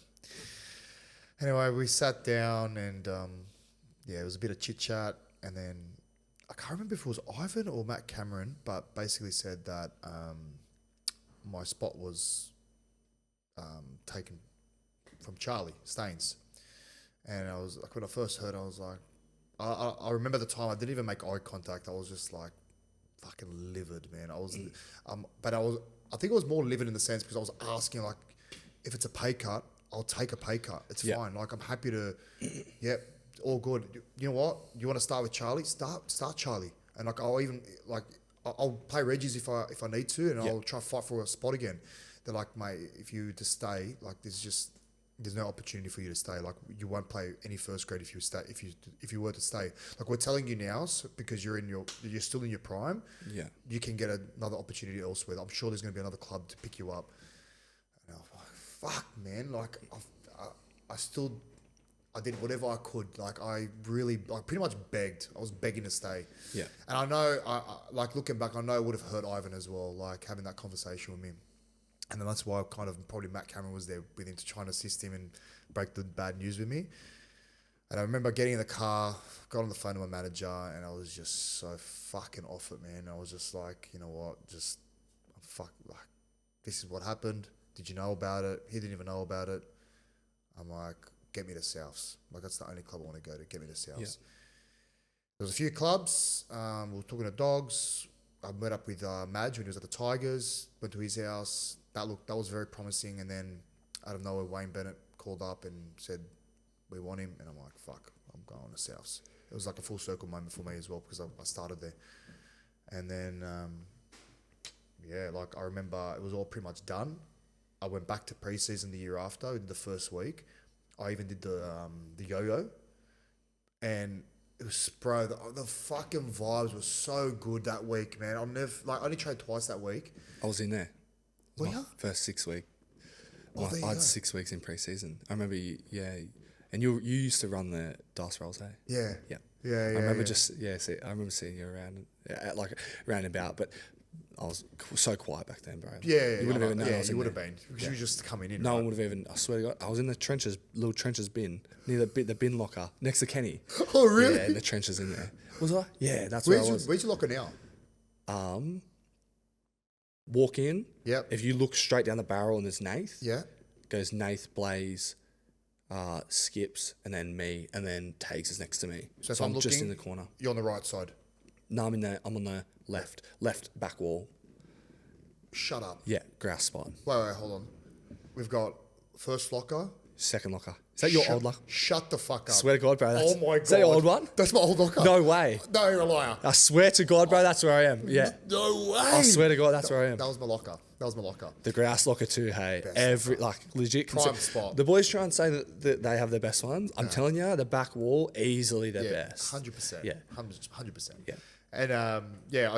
Anyway, we sat down, and it was a bit of chit-chat, and then I can't remember if it was Ivan or Matt Cameron, but basically said that my spot was taken from Charlie Staines. And I was like, when I first heard, I was like, I remember the time I didn't even make eye contact. I was just like, fucking livid, man. I was, I think I was more livid in the sense because I was asking, like, if it's a pay cut, I'll take a pay cut. It's fine. Like, I'm happy to, all good. You know what? You want to start with Charlie? Start Charlie. And like, I'll play Reggie's if I need to, and I'll try to fight for a spot again. They're like, mate, if you to stay, like, there's no opportunity for you to stay. Like, you won't play any first grade if you stay. If you were to stay, like, we're telling you now, because you're still in your prime. Yeah, you can get another opportunity elsewhere. I'm sure there's going to be another club to pick you up. And I was like, fuck, man. Like, I did whatever I could. Like, I pretty much begged. I was begging to stay. Yeah. And I know, like, looking back, I know it would have hurt Ivan as well, like, having that conversation with him. And then that's why kind of probably Matt Cameron was there with him to try and assist him and break the bad news with me. And I remember getting in the car, got on the phone to my manager, and I was just so fucking off it, man. I was just like, you know what, like, this is what happened. Did you know about it? He didn't even know about it. I'm like, get me to Souths. Like, that's the only club I want to go to, get me to Souths. Yeah. There was a few clubs. We were talking to Dogs. I met up with Madge when he was at the Tigers, went to his house. That was very promising. And then out of nowhere, Wayne Bennett called up and said, we want him. And I'm like, fuck, I'm going to Souths. It was like a full circle moment for me as well because I started there. And then, like, I remember it was all pretty much done. I went back to preseason the year after, in the first week. I even did the yo-yo. And it was, bro, the fucking vibes were so good that week, man. I only trained twice that week. I was in there. Were you? First 6 weeks. I had 6 weeks in pre-season. I remember, and you used to run the dice rolls, eh? Yeah. I remember I remember seeing you around, like around and about, but I was so quiet back then, bro. Yeah, you wouldn't have even known. Yeah, you would have been because you were just coming in. No one would have even. I swear to God, I was in the trenches, little trenches bin near the bin locker next to Kenny. Oh, really? Yeah, in the trenches in there. Was I? Yeah, that's where I was. Where's your locker now? Walk in. Yep. If you look straight down the barrel and there's Nath. Yeah. Goes Nath, Blaze, Skips, and then me, and then Tags is next to me. So I'm just in the corner. You're on the right side. No, I'm on the left back wall. Shut up. Yeah, grass spot. Wait, hold on. We've got first locker. Second locker. Is that your old locker? Shut the fuck up. Swear to God, bro. Oh my God. Is that your old one? That's my old locker. No way. No, you're a liar. I swear to God, bro, that's where I am. Yeah. No way. I swear to God, that's where I am. That was my locker. The grass locker too, hey. Best Legit. Prime spot. The boys try and say that they have the best ones. I'm telling you, the back wall, easily the best. 100%. Yeah. 100%. Yeah. And I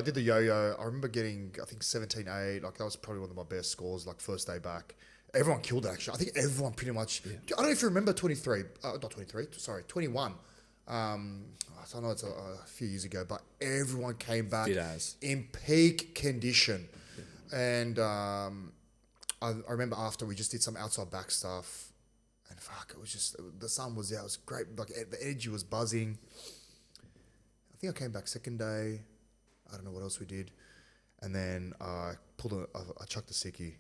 did the yo-yo. I remember getting, I think 17-8. Like, that was probably one of my best scores, like, first day back. Everyone killed it, actually. I think everyone pretty much. Yeah. I don't know if you remember 23. Not 23. Sorry, 21. I know it's a few years ago, but everyone came back in peak condition. Yeah. And I remember after we just did some outside back stuff, and fuck, it was just, the sun was out. It was great. Like, the energy was buzzing. I think I came back second day. I don't know what else we did. And then I chucked a sickie.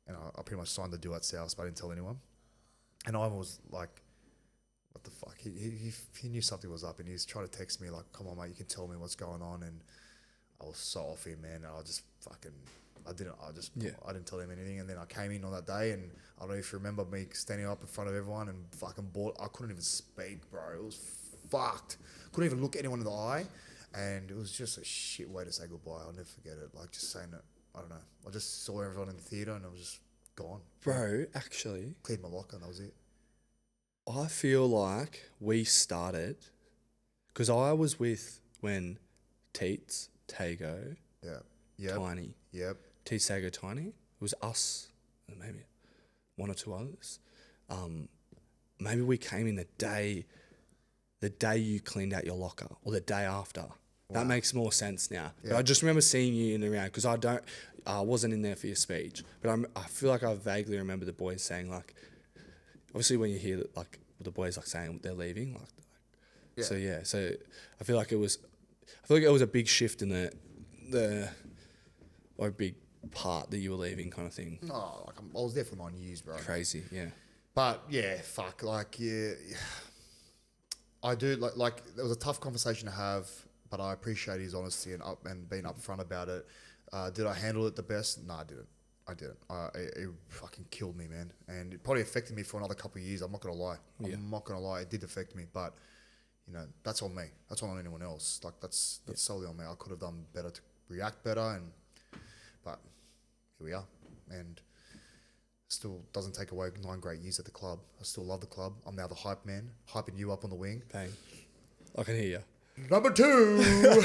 And I pretty much signed the deal at South, but I didn't tell anyone. And Ivan was like, what the fuck? He knew something was up, and he was trying to text me like, come on, mate, you can tell me what's going on. And I was so off him, man. I didn't tell him anything. And then I came in on that day, and I don't know if you remember me standing up in front of everyone and fucking I couldn't even speak, bro. It was fucked. Couldn't even look anyone in the eye. And it was just a shit way to say goodbye. I'll never forget it. Like, just saying it. I don't know. I just saw everyone in the theatre and I was just gone. Bro, actually. Cleared my locker and that was it. I feel like we started, because I was with when Teets, Tago, Tiny. Yep. Teets, Tago, Tiny. It was us and maybe one or two others. Maybe we came in the day you cleaned out your locker or the day after. That makes more sense now. Yeah. But I just remember seeing you in the round because I wasn't in there for your speech. But I feel like I vaguely remember the boys saying, like, obviously when you hear that, like, the boys like saying they're leaving, So I feel like it was a big shift in or a big part that you were leaving kind of thing. No, like, I was there for 9 years, bro. Crazy, yeah. But yeah, fuck, like, yeah. I do like there was a tough conversation to have but I appreciate his honesty and being upfront about it. Did I handle it the best? No, I didn't. It fucking killed me, man, and it probably affected me for another couple of years. I'm not gonna lie. I'm not gonna lie. It did affect me, but you know, that's on me. That's not on anyone else. Like that's solely on me. I could have done better to react better, but here we are, and still doesn't take away 9 great years at the club. I still love the club. I'm now the hype man, hyping you up on the wing. Bang. I can hear you. Number 2.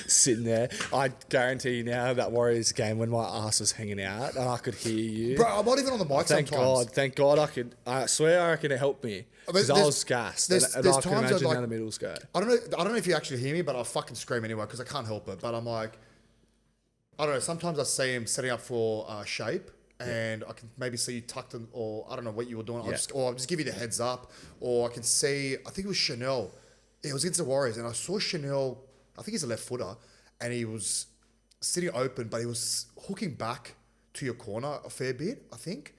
Sitting there, I guarantee you now that Warriors game when my ass was hanging out and I could hear you. Bro, I'm not even on the mic sometimes. Thank God I swear I reckon it helped me. Because I was gassed. And I can imagine how the middles go. I don't know if you actually hear me, but I'll fucking scream anyway because I can't help it. But I'm like, I don't know, sometimes I see him setting up for shape and I can maybe see you tucked in, or I don't know what you were doing. I'll just give you the heads up. Or I can see, I think it was Chanel. It was against the Warriors and I saw Chanel, I think he's a left footer, and he was sitting open, but he was hooking back to your corner a fair bit, I think.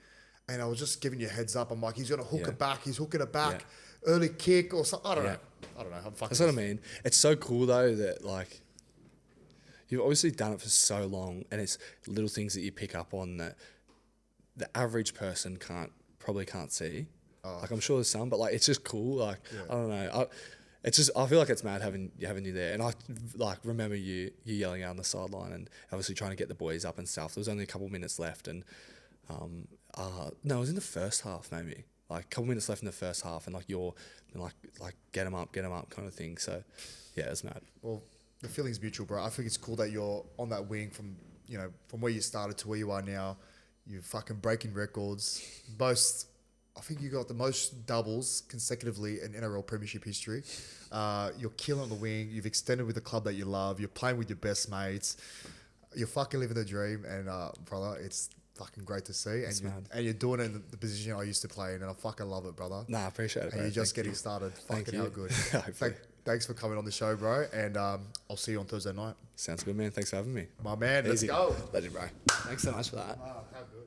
And I was just giving you a heads up. I'm like, he's going to hook it back. He's hooking it back. Early kick or something. I don't know. That's what I mean. It's so cool, though, that, like, you've obviously done it for so long, and it's little things that you pick up on that the average person probably can't see. Like, I'm sure there's some, but, like, it's just cool. Like, I don't know. I feel like it's mad having you there, and I like remember you yelling out on the sideline and obviously trying to get the boys up and stuff. There was only a couple minutes left, and no, it was in the first half maybe, like a couple minutes left in the first half, and like you're like get them up kind of thing. So yeah, it was mad. Well, the feeling's mutual, bro. I think it's cool that you're on that wing from where you started to where you are now. You're fucking breaking records. I think you got the most doubles consecutively in NRL Premiership history. You're killing on the wing. You've extended with the club that you love. You're playing with your best mates. You're fucking living the dream. And, brother, it's fucking great to see. And you're doing it in the position I used to play in. And I fucking love it, brother. Nah, I appreciate it, and bro. you're just getting started. Fucking how good. Thanks for coming on the show, bro. And I'll see you on Thursday night. Sounds good, man. Thanks for having me. My man, let's go. Legend, bro. Thanks so much for that. How good.